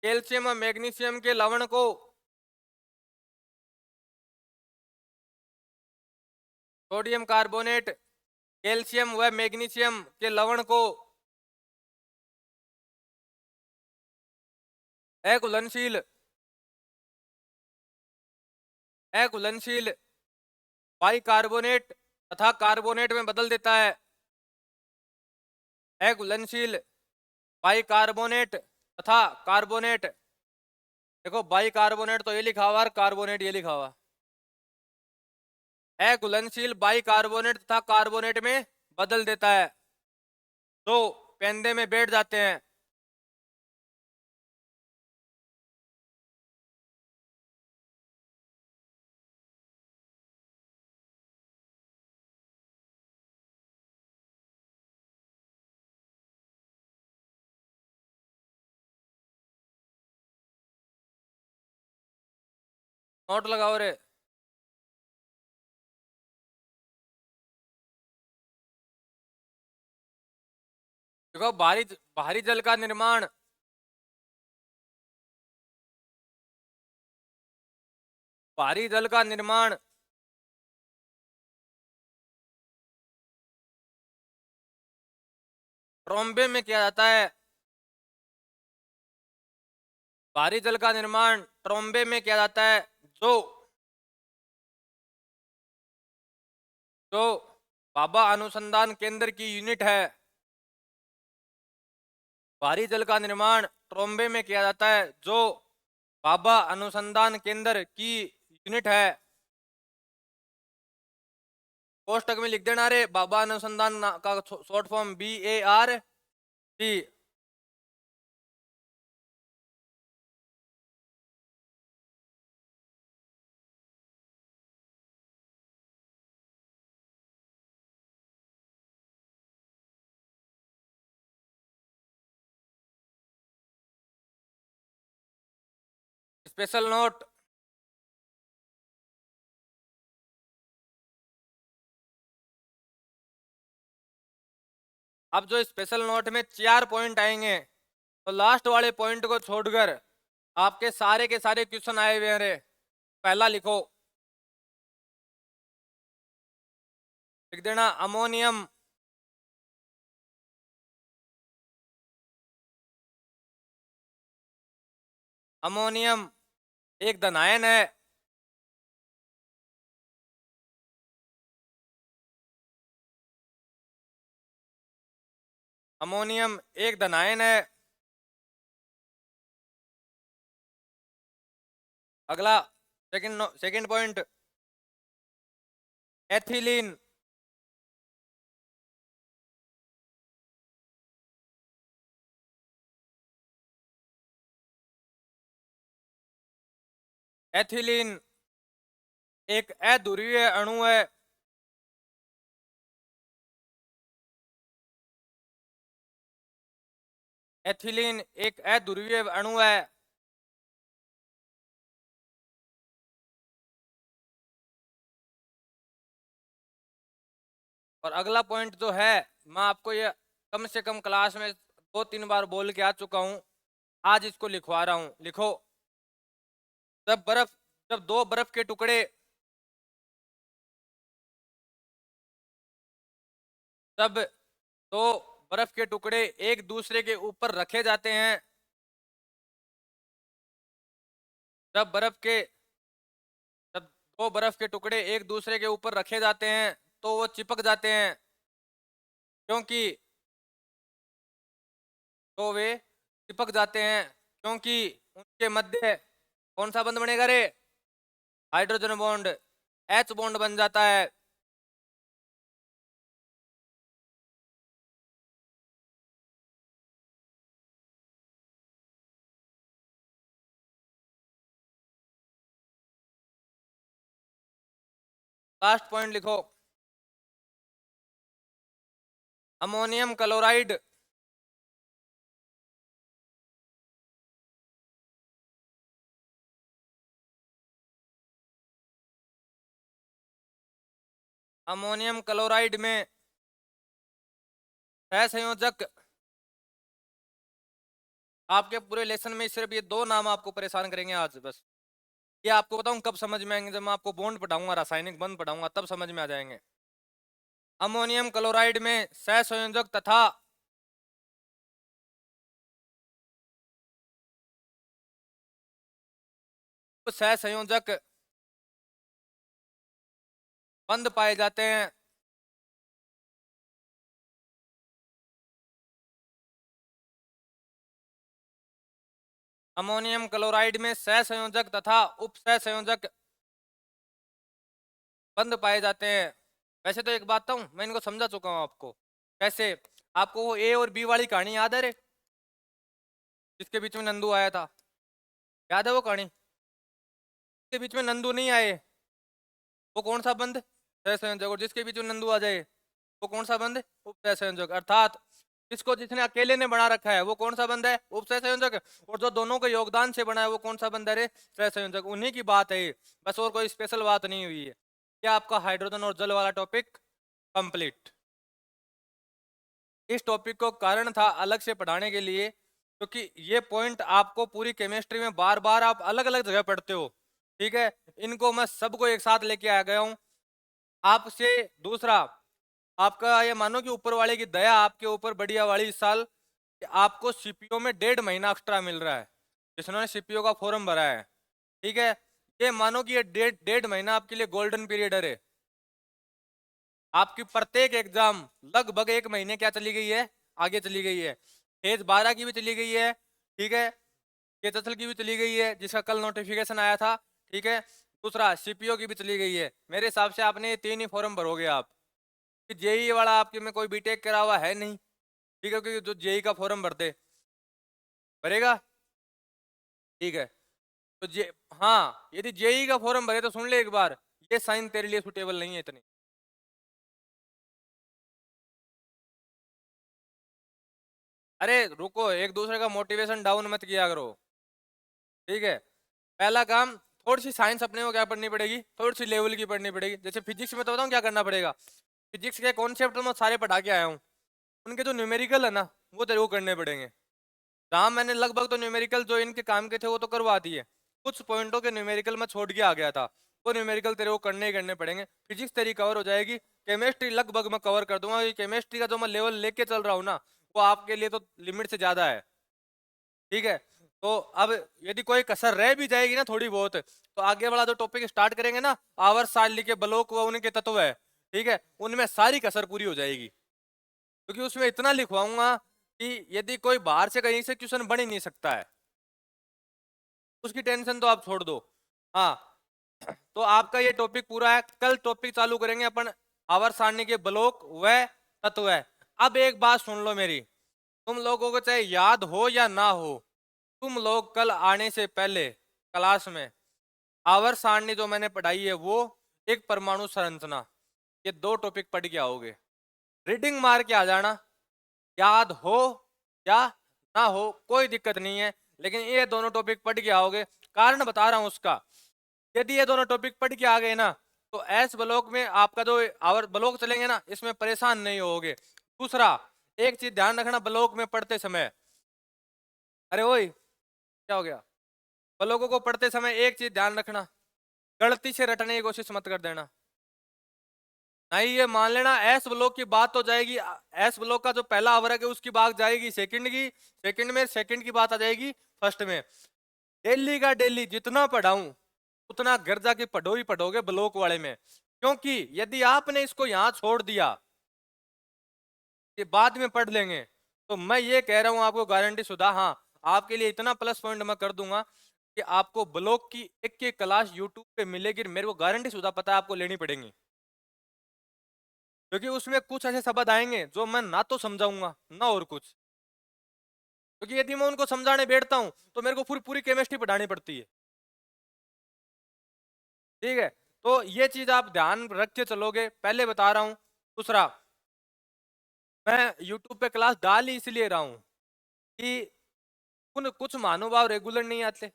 calcium और मैग्नीशियम के लवण को सोडियम कार्बोनेट कैल्शियम व मैग्नीशियम के लवण को अघुलनशील अघुलनशील बाइकार्बोनेट तथा कार्बोनेट में बदल देता है। अघुलनशील बाइकार्बोनेट तथा कार्बोनेट, देखो बाइकार्बोनेट तो ये लिखा हुआ और कार्बोनेट ये लिखा हुआ। अघुलनशील बाइकार्बोनेट तथा कार्बोनेट में बदल देता है, तो पेंदे में बैठ जाते हैं। नोट लगाओ रे। देखो भारी भारी जल का निर्माण भारी जल का निर्माण ट्रोम्बे में किया जाता है। भारी जल का निर्माण ट्रोम्बे में किया जाता है, जो जो भाभा अनुसंधान केंद्र की यूनिट है। भारी जल का निर्माण ट्रोम्बे में किया जाता है, जो भाभा अनुसंधान केंद्र की यूनिट है। कोष्टक में लिख देना रे, भाभा अनुसंधान का short form BART। Special note, अब जो स्पेशल नोट में 4 पॉइंट आएंगे, तो लास्ट वाले पॉइंट को छोड़कर आपके सारे के सारे क्वेश्चन आए हुए हैं रे। पहला लिखो, लिख देना अमोनियम अमोनियम एक धनायन है। अमोनियम एक धनायन है। अगला सेकंड पॉइंट, एथिलीन एथिलीन एक अध्रुवीय अणु है। एथिलीन एक अध्रुवीय अणु है। और अगला पॉइंट जो है, मैं आपको ये कम से कम क्लास में 2-3 बार बोल के आ चुका हूं, आज इसको लिखवा रहा हूं। लिखो, जब दो बर्फ के टुकड़े जब दो बर्फ के टुकड़े एक दूसरे के ऊपर रखे जाते हैं, जब बर्फ के जब दो बर्फ के टुकड़े एक दूसरे के ऊपर रखे जाते हैं, तो वो चिपक जाते हैं, क्योंकि तो वे चिपक जाते हैं क्योंकि उनके मध्य कौन सा बंध बनेगा रे? हाइड्रोजन बॉन्ड, H बॉन्ड बन जाता है। लास्ट पॉइंट लिखो, अमोनियम क्लोराइड अमोनियम क्लोराइड में सहसंयोजक, आपके पूरे लेसन में सिर्फ ये दो नाम आपको परेशान करेंगे आज बस। ये आपको बताऊं कब समझ में आएंगे, जब मैं आपको बॉन्ड पढ़ाऊंगा, रासायनिक बंध पढ़ाऊंगा, तब समझ में आ जाएंगे। अमोनियम क्लोराइड में सहसंयोजक तथा सहसंयोजक बंध पाए जाते हैं। अमोनियम क्लोराइड में सहसंयोजक तथा उप सहसंयोजक बंध पाए जाते हैं। वैसे तो एक बात हूं, मैं इनको समझा चुका हूं आपको कैसे। आपको वो ए और बी वाली कहानी याद है रे, जिसके बीच में नंदू आया था, याद है वो कहानी? जिसके बीच में नंदू नहीं आए वो कौन सा बंध? सहसंयोजक। और जिसके बीच में नंदू आ जाए वो कौन सा बंध? उप सहसंयोजक। अर्थात जिसको जिसने अकेले ने बना रखा है वो कौन सा बंध है? उप सहसंयोजक। और जो दोनों के योगदान से बना है वो कौन सा बंध है रे? सहसंयोजक। उन्हीं की बात है ये, बस और कोई स्पेशल बात नहीं हुई है। क्या आपका हाइड्रोजन और जल वाला टॉपिक कंप्लीट? इस टॉपिक को कारण था अलग से पढ़ाने के लिए, क्योंकि ये पॉइंट आपको पूरी केमिस्ट्री में बार बार आप अलग अलग जगह पढ़ते हो, ठीक है। इनको मैं सबको एक साथ लेके आ गया हूं आपसे। दूसरा, आपका ये मानो कि ऊपर वाले की दया आपके ऊपर बढ़िया वाली इस साल कि आपको सीपीओ में 1.5 महीना एक्स्ट्रा मिल रहा है, जिन्होंने सीपीओ का फॉर्म भरा है, ठीक है। ये मानो कि ये 1.5 महीना आपके लिए गोल्डन पीरियड है। आपकी प्रत्येक एग्जाम लगभग 1 महीने क्या चली गई है? आगे चली गई है। फेज 12 की भी चली गई है, ठीक है। केतसल की भी चली गई है, जिसका कल नोटिफिकेशन आया था, ठीक है। दूसरा सीपीओ की भी चली गई है। मेरे हिसाब से आपने ये 3 ही फॉर्म भरोगे आप। जेई वाला आपके में कोई बीटेक करा हुआ है नहीं, ठीक है, क्योंकि जो जेई का फॉर्म भरते भरेगा, ठीक है। तो जे हाँ, यदि जेई का फॉर्म भरे तो सुन ले एक बार, ये साइन तेरे लिए सुटेबल नहीं है इतनी। अरे रुको, एक दूसरे का मोटिवेशन डाउन मत किया करो, ठीक है। पहला काम, थोड़ी सी साइंस अपने को क्या पढ़नी पड़ेगी, थोड़ी सी लेवल की पढ़नी पड़ेगी। जैसे फिजिक्स में तो बताऊँ क्या करना पड़ेगा। फिजिक्स के कॉन्सेप्ट मैं सारे पढ़ा के आया हूँ, उनके जो न्यूमेरिकल है ना वो तेरे को करने पड़ेंगे। जहाँ मैंने लगभग तो न्यूमेरिकल जो इनके काम के थे वो तो करवा दिए, कुछ पॉइंटों के न्यूमेरिकल मैं छोड़ के आ गया था, वो न्यूमेरिकल तेरे को करने ही करने पड़ेंगे। फिजिक्स तेरी कवर हो जाएगी, केमिस्ट्री लगभग मैं कवर कर दूंगा। केमिस्ट्री का जो मैं लेवल लेके चल रहा हूँ ना, वो आपके लिए तो लिमिट से ज्यादा है, ठीक है। तो अब यदि कोई कसर रह भी जाएगी ना थोड़ी बहुत, तो आगे वाला जो टॉपिक स्टार्ट करेंगे ना, आवर्त सारणी के ब्लॉक व उनके तत्व है, ठीक है, उनमें सारी कसर पूरी हो जाएगी। क्योंकि उसमें इतना लिखवाऊंगा कि यदि कोई बाहर से कहीं से क्वेश्चन बन ही नहीं सकता है, उसकी टेंशन तो आप छोड़ दो। हाँ, तो आपका ये टॉपिक पूरा है। कल टॉपिक चालू करेंगे अपन आवर्त सारणी के ब्लॉक व तत्व है। अब एक बात सुन लो मेरी, तुम लोगों को चाहे याद हो या ना हो, तुम लोग कल आने से पहले क्लास में आवर्त सारणी जो मैंने पढ़ाई है वो, एक परमाणु संरचना, ये दो टॉपिक पढ़ के आओगे। रीडिंग मार के आ जाना, याद हो या ना हो कोई दिक्कत नहीं है, लेकिन ये दोनों टॉपिक पढ़ के आओगे। कारण बता रहा हूं उसका, यदि ये दोनों टॉपिक पढ़ के आ गए ना, तो एस ब्लॉक में आपका जो आवर ब्लॉक चलेंगे ना, इसमें परेशान नहीं होगे। दूसरा, एक चीज ध्यान रखना ब्लॉक में पढ़ते समय, अरे ओए क्या हो गया, ब्लॉकों को पढ़ते समय एक चीज ध्यान रखना, गलती से रटने की कोशिश मत कर देना। नहीं, ये मान लेना एस ब्लॉक की बात तो जाएगी, एस ब्लॉक का जो पहला आवर्ग है उसकी बात जाएगी सेकंड की, सेकंड में सेकंड की बात आ जाएगी फर्स्ट में। डेली का डेली जितना पढ़ाऊं उतना घर जाके पढ़ो ही पढ़ोगे ब्लॉक वाले में, क्योंकि यदि आपने इसको यहाँ छोड़ दिया कि बाद में पढ़ लेंगे, तो मैं ये कह रहा हूं आपको गारंटी शुदा, हाँ आपके लिए इतना प्लस पॉइंट मैं कर दूंगा कि आपको ब्लॉक की एक एक क्लास यूट्यूब पे मिलेगी, मेरे को गारंटी शुदा पता है आपको लेनी पड़ेगी। क्योंकि उसमें कुछ ऐसे शब्द आएंगे जो मैं ना तो समझाऊंगा ना और कुछ, क्योंकि यदि मैं उनको समझाने बैठता हूं तो मेरे को पूरी पूरी केमिस्ट्री पढ़ानी पड़ती है, ठीक है। तो ये चीज आप ध्यान रख के चलोगे, पहले बता रहा हूं। दूसरा, मैं यूट्यूब पे क्लास डाल ही इसलिए रहा हूं कि कुछ महानुभाव रेगुलर नहीं आते।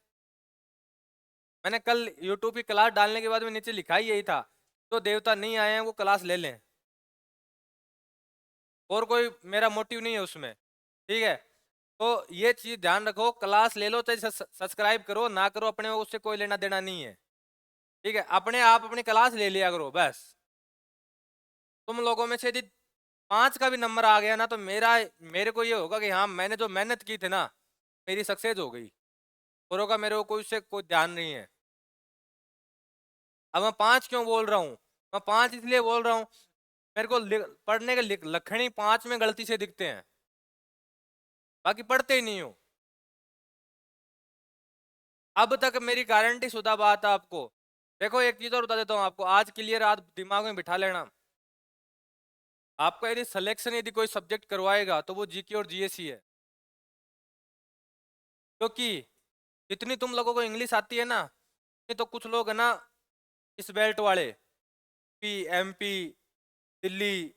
मैंने कल यूट्यूब की क्लास डालने के बाद में नीचे लिखा ही यही था, जो देवता नहीं आए हैं वो क्लास ले लें, और कोई मेरा मोटिव नहीं है उसमें, ठीक है। तो ये चीज ध्यान रखो, क्लास ले लो चाहे सब्सक्राइब करो ना करो, अपने को उससे कोई लेना देना नहीं है, ठीक है। अपने आप अपनी क्लास ले लिया करो बस। तुम लोगों में से यदि 5 का भी नंबर आ गया ना तो मेरे को ये होगा कि हाँ मैंने जो मेहनत की थी ना मेरी सक्सेस हो गई, और होगा मेरे को कोई उससे कोई ध्यान नहीं है। अब मैं 5 क्यों बोल रहा हूँ, मैं 5 इसलिए बोल रहा हूँ, मेरे को पढ़ने के लक्षण ही 5 में गलती से दिखते हैं, बाकी पढ़ते ही नहीं हो। अब तक मेरी गारंटी शुदा बात है आपको। देखो एक चीज और बता देता हूँ आपको, आज क्लियर आज दिमाग में बिठा लेना, आपका यदि सिलेक्शन यदि कोई सब्जेक्ट करवाएगा तो वो जीके और जीएस ही है। क्योंकि जितनी तुम लोगों को इंग्लिश आती है ना, तो कुछ लोग है ना इस बेल्ट वाले, पी एमपी, दिल्ली,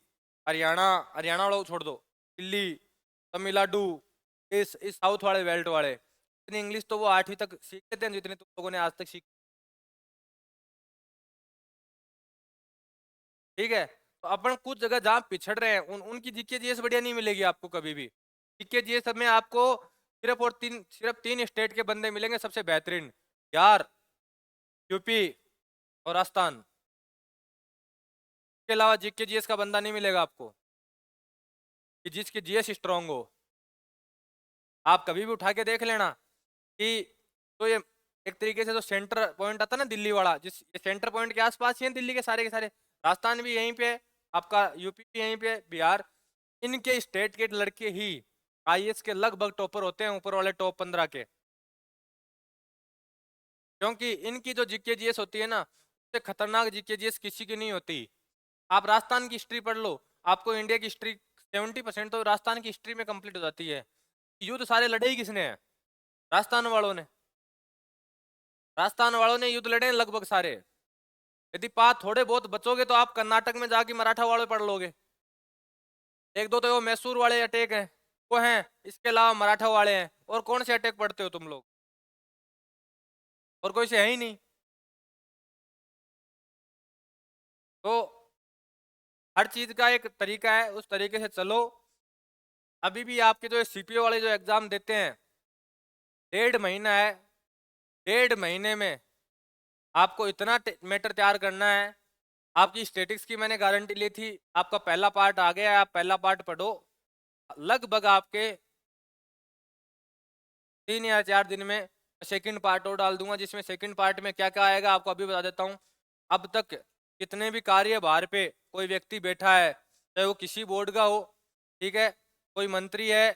हरियाणा, हरियाणा वालों को छोड़ दो, दिल्ली, तमिलनाडु, इस साउथ वाले बेल्ट वाले, इतनी इंग्लिश तो वो 8वीं तक सीख लेते हैं जितने तुम लोगों ने आज तक सीख, ठीक है। तो अपन कुछ जगह जहाँ पिछड़ रहे हैं उनकी जीके जीएस बढ़िया नहीं मिलेगी आपको कभी भी। जीके जीएस में आपको सिर्फ तीन स्टेट के बंदे मिलेंगे सबसे बेहतरीन, बिहार, यूपी और राजस्थान। के अलावा जीके जीएस का बंदा नहीं मिलेगा आपको कि जिसकी जीएस स्ट्रांग हो। आप कभी भी उठा के देख लेना कि तो ये एक तरीके से जो सेंटर पॉइंट आता है ना दिल्ली वाला, जिस ये सेंटर पॉइंट के आसपास ही है दिल्ली के सारे, राजस्थान भी यहीं पे है, आपका यूपी भी यहीं पे है, बिहार, इनके स्टेट के लड़के ही आईएएस के लगभग टॉपर होते हैं, ऊपर वाले टॉप 15 के। क्योंकि इनकी जो जीके जीएस होती है ना उससे खतरनाक जीके जीएस किसी की नहीं होती। आप राजस्थान की हिस्ट्री पढ़ लो, आपको इंडिया की हिस्ट्री 70% तो राजस्थान की हिस्ट्री में कंप्लीट हो जाती है। युद्ध सारे लड़े ही किसने हैं, राजस्थान वालों ने, राजस्थान वालों ने युद्ध लड़े हैं लगभग सारे। यदि पात थोड़े बहुत बचोगे तो आप कर्नाटक में जाके मराठा वाले पढ़ लोगे, एक दो तो वो मैसूर वाले अटैक हैं वो हैं, इसके अलावा मराठा वाले हैं, और कौन से अटैक पढ़ते हो तुम लोग, और कोई से है ही नहीं। तो हर चीज का एक तरीका है, उस तरीके से चलो। अभी भी आपके जो सीपीओ वाले जो एग्जाम देते हैं 1.5 महीना है, 1.5 महीने में आपको इतना मैटर तैयार करना है। आपकी स्टेटिक्स की मैंने गारंटी ली थी, आपका पहला पार्ट आ गया है, आप पहला पार्ट पढ़ो, लगभग आपके 3 या 4 दिन में सेकंड पार्ट और डाल दूंगा, जिसमें सेकंड पार्ट में क्या क्या आएगा आपको अभी बता देता हूँ। अब तक कितने भी कार्यभार पे कोई व्यक्ति बैठा है, चाहे वो किसी बोर्ड का हो, ठीक है, कोई मंत्री है,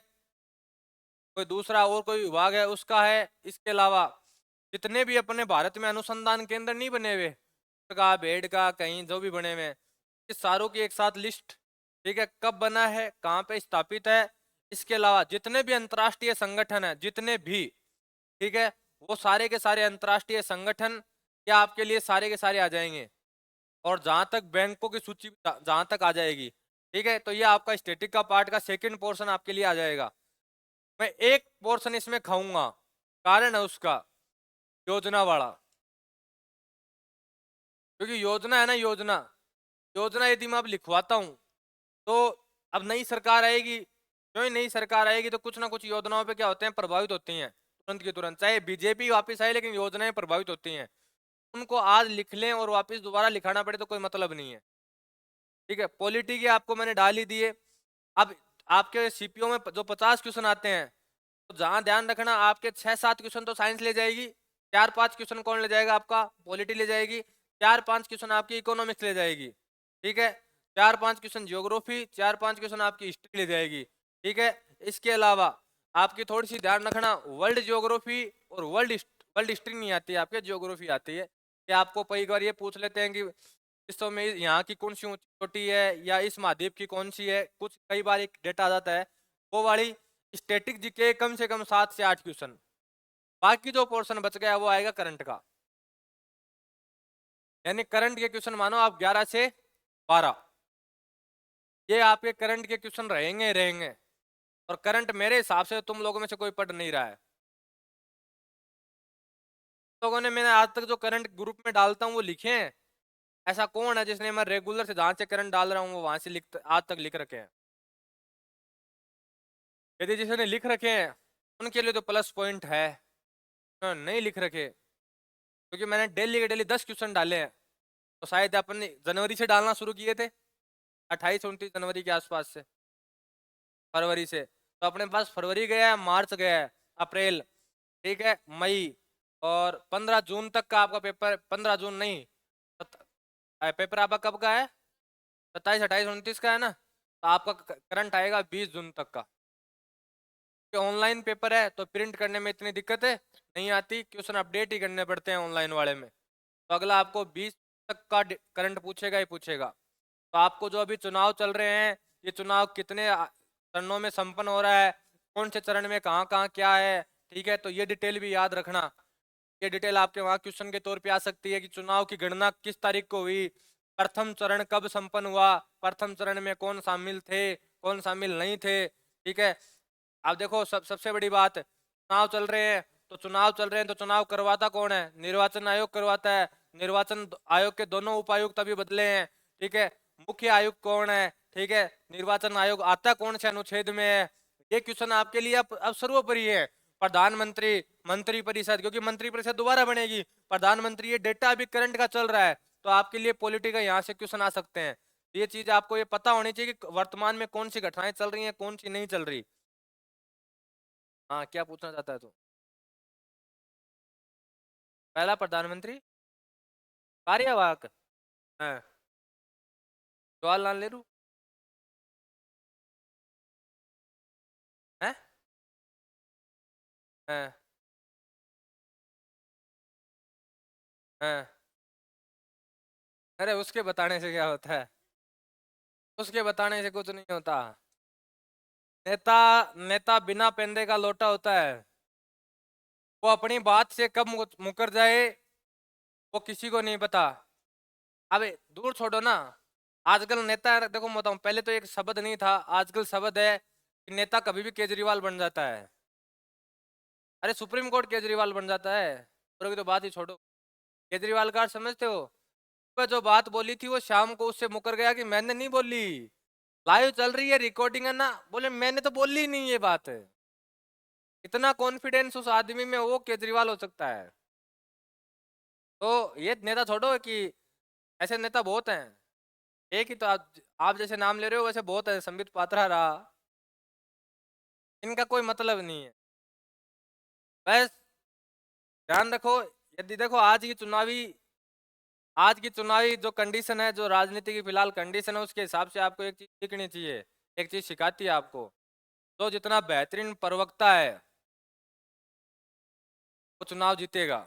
कोई दूसरा और कोई विभाग है उसका है, इसके अलावा जितने भी अपने भारत में अनुसंधान केंद्र नहीं बने हुए, का बेड का कहीं जो भी बने हुए हैं, इस सारों की एक साथ लिस्ट, ठीक है, कब बना है, कहाँ पे स्थापित है, इसके अलावा जितने भी अंतर्राष्ट्रीय संगठन है जितने भी, ठीक है, वो सारे के सारे अंतर्राष्ट्रीय संगठन क्या आपके लिए सारे के सारे आ जाएंगे। और जहां तक बैंकों की सूची जहां तक आ जाएगी, ठीक है, तो ये आपका स्टैटिक का पार्ट का सेकंड पोर्शन आपके लिए आ जाएगा। मैं एक पोर्शन इसमें खाऊंगा, कारण है उसका योजना वाला, क्योंकि योजना है ना, योजना योजना यदि मैं अब लिखवाता हूं तो अब नई सरकार आएगी, जो ही नई सरकार आएगी तो कुछ ना कुछ योजनाओं पे क्या होते हैं, प्रभावित होती हैं तुरंत की तुरंत, चाहे बीजेपी वापस आए लेकिन योजनाएं प्रभावित होती हैं। उनको आज लिख लें और वापस दोबारा लिखाना पड़े तो कोई मतलब नहीं है, ठीक है। पॉलिटी के आपको मैंने डाल ही दिए। अब आपके सीपीओ में जो 50 क्वेश्चन आते हैं, तो जहां ध्यान रखना, आपके 6-7 क्वेश्चन तो साइंस ले जाएगी, 4-5 क्वेश्चन कौन ले जाएगा, आपका पॉलिटी ले जाएगी, 4-5 क्वेश्चन आपकी इकोनॉमिक्स ले जाएगी, ठीक है, 4-5 क्वेश्चन ज्योग्राफी, 4-5 क्वेश्चन आपकी हिस्ट्री ले जाएगी, ठीक है। इसके अलावा आपकी थोड़ी सी ध्यान रखना, वर्ल्ड ज्योग्राफी और वर्ल्ड हिस्ट्री नहीं आती है, आपके ज्योग्राफी आती है। कि आपको कई बार ये पूछ लेते हैं कि विश्व में यहाँ की कौन सी चोटी है या इस महाद्वीप की कौन सी है, कुछ कई बार एक डेटा आ जाता है, वो वाली स्टैटिक जीके कम से कम 7 से 8 क्वेश्चन। बाकी जो पोर्शन बच गया वो आएगा करंट का, यानी करंट के क्वेश्चन मानो आप 11 से 12, ये आपके करंट के क्वेश्चन रहेंगे रहेंगे। और करंट मेरे हिसाब से तुम लोगों में से कोई पढ़ नहीं रहा है। लोगों ने मैंने आज तक जो करंट ग्रुप में डालता हूँ वो लिखे हैं, ऐसा कौन है जिसने मैं रेगुलर से जहां से करंट डाल रहा हूँ वो वहां से लिख आज तक लिख रखे हैं? यदि जिसने लिख रखे हैं उनके लिए तो प्लस पॉइंट है, नहीं लिख रखे क्योंकि मैंने डेली के डेली 10 क्वेश्चन डाले हैं, तो शायद अपन जनवरी से डालना शुरू किए थे, 28-29 जनवरी के आसपास से, फरवरी से। तो अपने पास फरवरी गया है, मार्च गया है, अप्रैल, ठीक है, मई, और 15 जून तक का आपका पेपर, 15 जून नहीं, पेपर आपका कब का है? 27, 28, 29 का है ना, तो आपका करंट आएगा 20 जून तक का। ऑनलाइन पेपर है तो प्रिंट करने में इतनी दिक्कत है नहीं आती, क्वेश्चन अपडेट ही करने पड़ते हैं ऑनलाइन वाले में। तो अगला आपको 20 तक का करंट पूछेगा ही पूछेगा। तो आपको जो अभी चुनाव चल रहे हैं, ये चुनाव कितने चरणों में संपन्न हो रहा है, कौन से चरण में कहाँ कहाँ क्या है, ठीक है, तो ये डिटेल भी याद रखना। ये डिटेल आपके वहाँ क्वेश्चन के तौर पे आ सकती है कि चुनाव की गणना किस तारीख को हुई, प्रथम चरण कब संपन्न हुआ, प्रथम चरण में कौन शामिल थे, कौन शामिल नहीं थे, ठीक है। अब देखो सबसे बड़ी बात, चुनाव चल रहे हैं तो चुनाव चल रहे हैं तो चुनाव करवाता कौन है? निर्वाचन आयोग करवाता है। निर्वाचन आयोग के दोनों उपायुक्त अभी बदले हैं, ठीक है। मुख्य आयुक्त कौन है? ठीक है, निर्वाचन आयोग आता कौन से अनुच्छेद में है? ये क्वेश्चन आपके लिए अब सर्वोपरि है। प्रधानमंत्री, मंत्री परिषद, क्योंकि मंत्री परिषद दोबारा बनेगी, प्रधानमंत्री, ये डेटा अभी करंट का चल रहा है, तो आपके लिए पॉलिटिकल यहाँ से क्वेश्चन आ सकते हैं। ये चीज आपको ये पता होनी चाहिए कि वर्तमान में कौन सी घटनाएं चल रही हैं, कौन सी नहीं चल रही। हाँ, क्या पूछना चाहता है तू? पहला प्रधानमंत्री कार्यवाहक है जवाहरलाल नेहरू है। है। है। अरे उसके बताने से क्या होता है? उसके बताने से कुछ नहीं होता। नेता, नेता बिना पेंदे का लोटा होता है। वो अपनी बात से कब मुकर जाए वो किसी को नहीं पता। अबे दूर छोड़ो ना, आजकल नेता, देखो मैं बताऊं, पहले तो एक शब्द नहीं था, आजकल शब्द है कि नेता कभी भी केजरीवाल बन जाता है। अरे सुप्रीम कोर्ट केजरीवाल बन जाता है, और की तो बात ही छोड़ो। केजरीवाल का समझते हो? वह जो बात बोली थी वो शाम को उससे मुकर गया कि मैंने नहीं बोली, लाइव चल रही है, रिकॉर्डिंग है ना, बोले मैंने तो बोली नहीं ये बात है। इतना कॉन्फिडेंस उस आदमी में, वो केजरीवाल हो सकता है। तो ये नेता छोड़ो कि ऐसे नेता बहुत हैं। एक ही तो आप जैसे नाम ले रहे हो वैसे बहुत है, संबित पात्रा रहा, इनका कोई मतलब नहीं है। बस ध्यान रखो, यदि देखो आज की चुनावी जो कंडीशन है, जो राजनीति की फिलहाल कंडीशन है, उसके हिसाब से आपको एक चीज सीखनी चाहिए, एक चीज सिखाती है आपको। तो जितना बेहतरीन प्रवक्ता है वो चुनाव जीतेगा।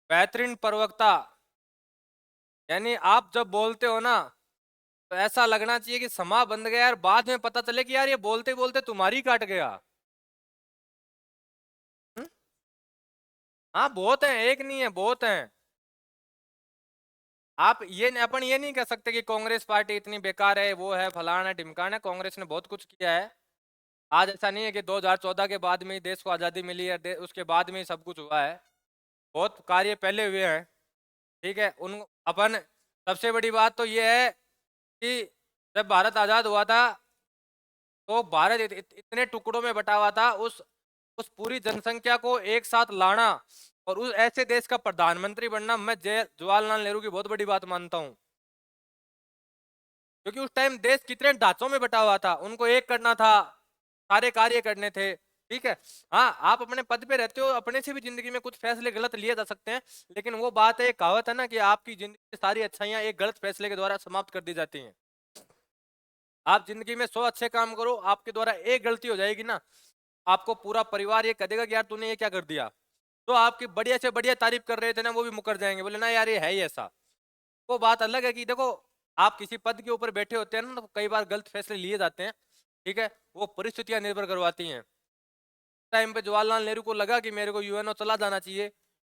बेहतरीन प्रवक्ता यानी आप जब बोलते हो ना तो ऐसा लगना चाहिए कि समा बंद गया, यार बाद में पता चले कि यार ये बोलते बोलते तुम्हारी काट गया। हम्म? हाँ बहुत है, एक नहीं है, बहुत हैं। आप ये अपन ये नहीं कह सकते कि कांग्रेस पार्टी इतनी बेकार है, वो है, फलाना है, ढिमकाना है। कांग्रेस ने बहुत कुछ किया है। आज ऐसा नहीं है कि 2014 के बाद में ही देश को आज़ादी मिली है, उसके बाद में ही सब कुछ हुआ है। बहुत कार्य पहले हुए हैं, ठीक है। उन अपन सबसे बड़ी बात तो ये है कि जब भारत आज़ाद हुआ था तो भारत इतने टुकड़ों में बटा हुआ था, उस पूरी जनसंख्या को एक साथ लाना और उस ऐसे देश का प्रधानमंत्री बनना, मैं जवाहरलाल नेहरू की बहुत बड़ी बात मानता हूं। क्योंकि उस टाइम देश कितने ढांचों में बटा हुआ था, उनको एक करना था, सारे कार्य करने थे, ठीक है। हाँ, आप अपने पद पे रहते हो, अपने से भी जिंदगी में कुछ फैसले गलत लिए जा सकते हैं, लेकिन वो बात है, कहावत है ना कि आपकी जिंदगी की सारी अच्छाइयां एक गलत फैसले के द्वारा समाप्त कर दी जाती हैं। आप जिंदगी में 100 अच्छे काम करो, आपके द्वारा एक गलती हो जाएगी ना, आपको पूरा परिवार ये कह देगा कि यार तूने ये क्या कर दिया। तो आपकी बढ़िया से बढ़िया तारीफ कर रहे थे ना, वो भी मुकर जाएंगे, बोले ना यार ये है ही ऐसा। वो बात अलग है कि देखो, आप किसी पद के ऊपर बैठे होते हैं ना, तो कई बार गलत फैसले लिए जाते हैं, ठीक है, वो परिस्थितियां निर्भर करवाती हैं। टाइम पे जवाहरलाल नेहरू को लगा कि मेरे को यूएनओ चला जाना चाहिए,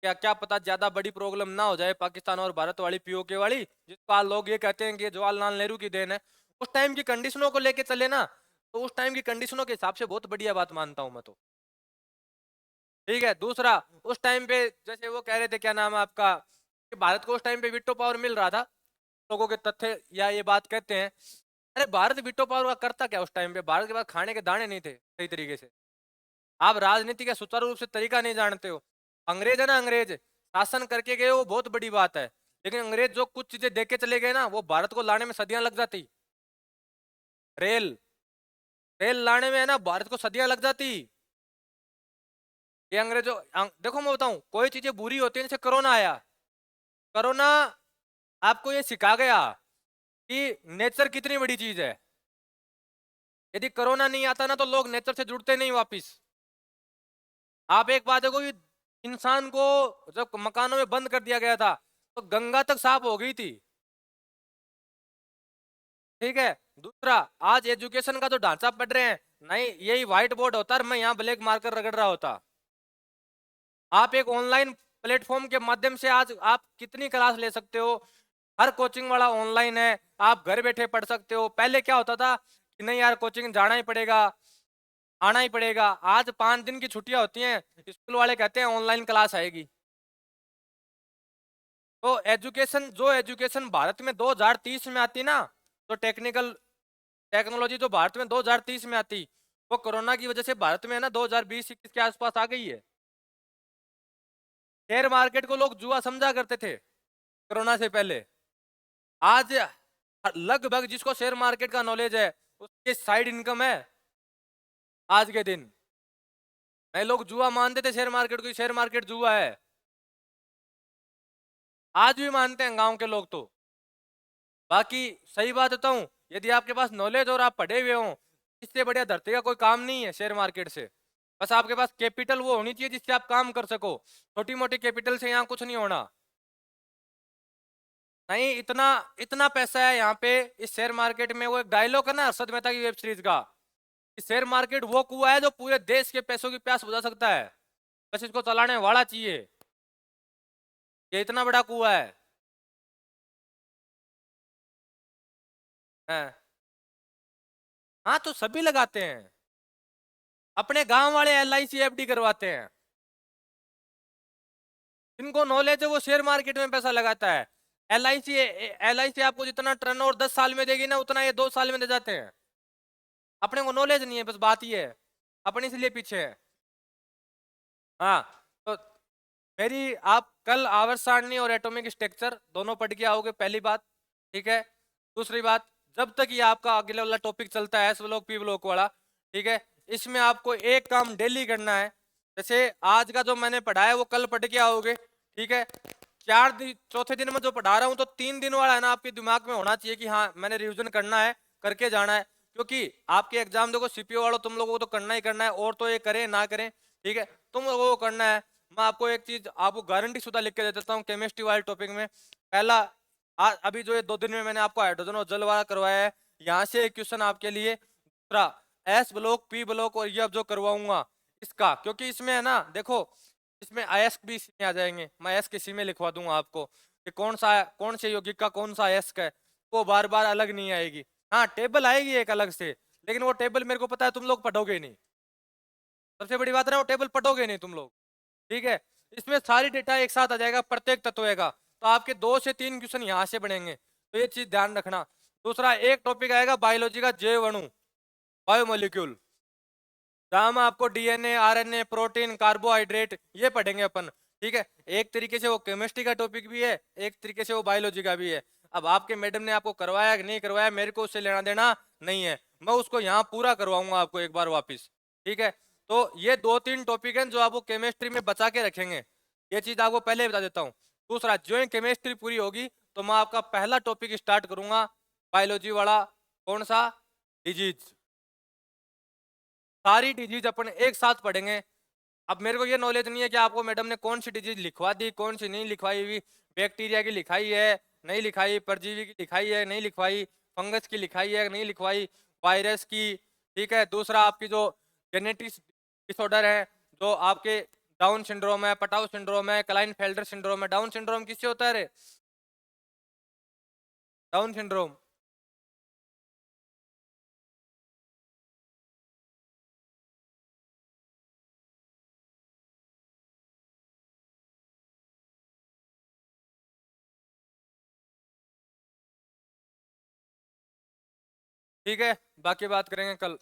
क्या क्या पता ज्यादा बड़ी प्रॉब्लम ना हो जाए पाकिस्तान और भारत वाली, पीओके वाली, जिसका लोग ये कहते हैं कि ये जवाहरलाल नेहरू की देन है। उस टाइम की कंडीशनों को लेके चले ना, तो उस टाइम की कंडीशनों के हिसाब से बहुत बढ़िया बात मानता हूं मैं तो। ठीक है। दूसरा, उस टाइम पे जैसे वो कह रहे थे, क्या नाम है आपका, कि भारत को उस टाइम पे वीटो पावर मिल रहा था, लोगों के तथ्य या ये बात कहते हैं। अरे भारत वीटो पावर का करता क्या उस टाइम पे? भारत के पास खाने के दाने नहीं थे सही तरीके से। आप राजनीति का सुचारू रूप से तरीका नहीं जानते हो। अंग्रेज है ना, अंग्रेज शासन करके गए, वो बहुत बड़ी बात है, लेकिन अंग्रेज जो कुछ चीजें देख के चले गए ना, वो भारत को लाने में सदियां लग जाती। रेल रेल लाने में है ना, भारत को सदियां लग जाती। ये अंग्रेजों देखो मैं बताऊं, कोई चीजें बुरी होती है, जैसे कोरोना आया। कोरोना आपको ये सिखा गया कि नेचर कितनी बड़ी चीज है। यदि कोरोना नहीं आता ना, तो लोग नेचर से जुड़ते नहीं वापिस। आप एक बात देखो कि इंसान को जब मकानों में बंद कर दिया गया था, तो गंगा तक साफ हो गई थी। ठीक है। दूसरा, आज एजुकेशन का जो ढांचा पढ़ रहे हैं, नहीं यही व्हाइट बोर्ड होता और मैं यहाँ ब्लैक मार्कर रगड़ रहा होता। आप एक ऑनलाइन प्लेटफॉर्म के माध्यम से आज आप कितनी क्लास ले सकते हो। हर कोचिंग वाला ऑनलाइन है, आप घर बैठे पढ़ सकते हो। पहले क्या होता था कि नहीं यार, कोचिंग जाना ही पड़ेगा, आना ही पड़ेगा। आज 5 दिन की छुट्टियां होती हैं, स्कूल वाले कहते हैं ऑनलाइन क्लास आएगी। तो एजुकेशन, जो एजुकेशन भारत में 2030 में आती ना, तो टेक्नोलॉजी जो भारत में 2030 में आती, वो कोरोना की वजह से भारत में है ना 2020-21 के आसपास आ गई है। शेयर मार्केट को लोग जुआ समझा करते थे कोरोना से पहले। आज लगभग जिसको शेयर मार्केट का नॉलेज है, उसकी साइड इनकम है आज के दिन। नहीं, लोग जुआ मानते थे शेयर मार्केट को, शेयर मार्केट जुआ है। आज भी मानते हैं गांव के लोग तो। बाकी सही बात बताऊं, यदि आपके पास नॉलेज और आप पढ़े हुए हो, इससे बढ़िया धरती का कोई काम नहीं है शेयर मार्केट से। बस आपके पास कैपिटल वो होनी चाहिए जिससे आप काम कर सको। छोटी मोटी कैपिटल से यहाँ कुछ नहीं होना। नहीं, इतना इतना पैसा है यहाँ पे इस शेयर मार्केट में। वो एक डायलॉग है ना हर्षद मेहता की वेब सीरीज का, कि शेयर मार्केट वो कुआं है जो पूरे देश के पैसों की प्यास बुझा सकता है, बस इसको चलाने वाला चाहिए। ये इतना बड़ा कुआं है। हैं? हाँ, तो सभी लगाते हैं। अपने गांव वाले LIC FD करवाते हैं। जिनको नॉलेज है वो शेयर मार्केट में पैसा लगाता है। एल आई सी आपको जितना टर्नओवर 10 साल में देगी ना, उतना ये 2 साल में दे जाते हैं। अपने को नॉलेज नहीं है, बस बात ये है, अपने इसलिए पीछे है। हाँ, तो मेरी आप कल आवर्त सारणी और एटॉमिक स्ट्रक्चर दोनों पढ़ के आओगे, पहली बात। ठीक है। दूसरी बात, जब तक ये आपका अगले वाला टॉपिक चलता है, एस ब्लॉक पी ब्लॉक वाला, ठीक है, इसमें आपको एक काम डेली करना है। जैसे आज का जो मैंने पढ़ा है वो कल पढ़ के आओगे। ठीक है। 4 दिन, चौथे दिन में जो पढ़ा रहा हूँ, तो 3 दिन वाला है ना आपके दिमाग में होना चाहिए कि हाँ मैंने रिविजन करना है, करके जाना है। क्योंकि आपके एग्जाम देखो, सीपीओ वालों तुम लोगों को तो करना ही करना है, और तो ये करें ना करें, ठीक है, तुम लोगों को करना है। मैं आपको एक चीज आपको गारंटी शुदा लिख के दे देता हूँ केमिस्ट्री वाले टॉपिक में। पहला, अभी जो ये 2 दिन में मैंने आपको हाइड्रोजन और जल वाला करवाया है, यहाँ से एक क्वेश्चन आपके लिए। दूसरा, एस ब्लॉक पी ब्लॉक और ये अब जो करवाऊंगा इसका, क्योंकि इसमें है ना देखो, इसमें अयस्क भी इसी में आ जाएंगे। मैं अयस्क इसी में लिखवा दूंगा आपको कि कौन से यौगिक का कौन सा अयस्क है। वो बार बार अलग नहीं आएगी। हाँ, टेबल आएगी एक अलग से, लेकिन वो टेबल मेरे को पता है तुम लोग पढ़ोगे नहीं। सबसे बड़ी बात है ना, वो टेबल पढ़ोगे नहीं तुम लोग। ठीक है। इसमें सारी डेटा एक साथ आ जाएगा, प्रत्येक तत्व का। तो आपके 2 से 3 क्वेश्चन यहाँ से बनेंगे, तो ये चीज ध्यान रखना। दूसरा, एक टॉपिक आएगा बायोलॉजी का, जैव अणु, बायोमोलिक्यूल, जहां हम आपको DNA RNA प्रोटीन कार्बोहाइड्रेट ये पढ़ेंगे अपन। ठीक है। एक तरीके से वो केमिस्ट्री का टॉपिक भी है, एक तरीके से वो बायोलॉजी का भी है। अब आपके मैडम ने आपको करवाया कि नहीं करवाया, मेरे को उससे लेना देना नहीं है। मैं उसको यहाँ पूरा करवाऊंगा आपको एक बार वापिस। ठीक है। तो ये 2-3 टॉपिक हैं जो आपको केमिस्ट्री में बचा के रखेंगे, ये चीज आपको पहले बता देता हूँ। दूसरा, जो ही केमिस्ट्री पूरी होगी, तो मैं आपका पहला टॉपिक स्टार्ट करूंगा बायोलॉजी वाला। कौन सा? डिजीज। सारी डिजीज अपन एक साथ पढ़ेंगे। अब मेरे को ये नॉलेज नहीं है कि आपको मैडम ने कौन सी डिजीज लिखवा दी, कौन सी नहीं लिखवाई हुई। बैक्टीरिया की लिखाई है, नहीं लिखाई, परजीवी की लिखाई है, नहीं लिखवाई, फंगस की लिखाई है, नहीं लिखवाई, वायरस की। ठीक है। दूसरा, आपकी जो जेनेटिक डिसऑर्डर है, जो आपके डाउन सिंड्रोम है, पटाउ सिंड्रोम है, क्लाइन फेल्डर सिंड्रोम है। डाउन सिंड्रोम किससे होता है रे? डाउन सिंड्रोम ठीक है, बाकी बात करेंगे कल।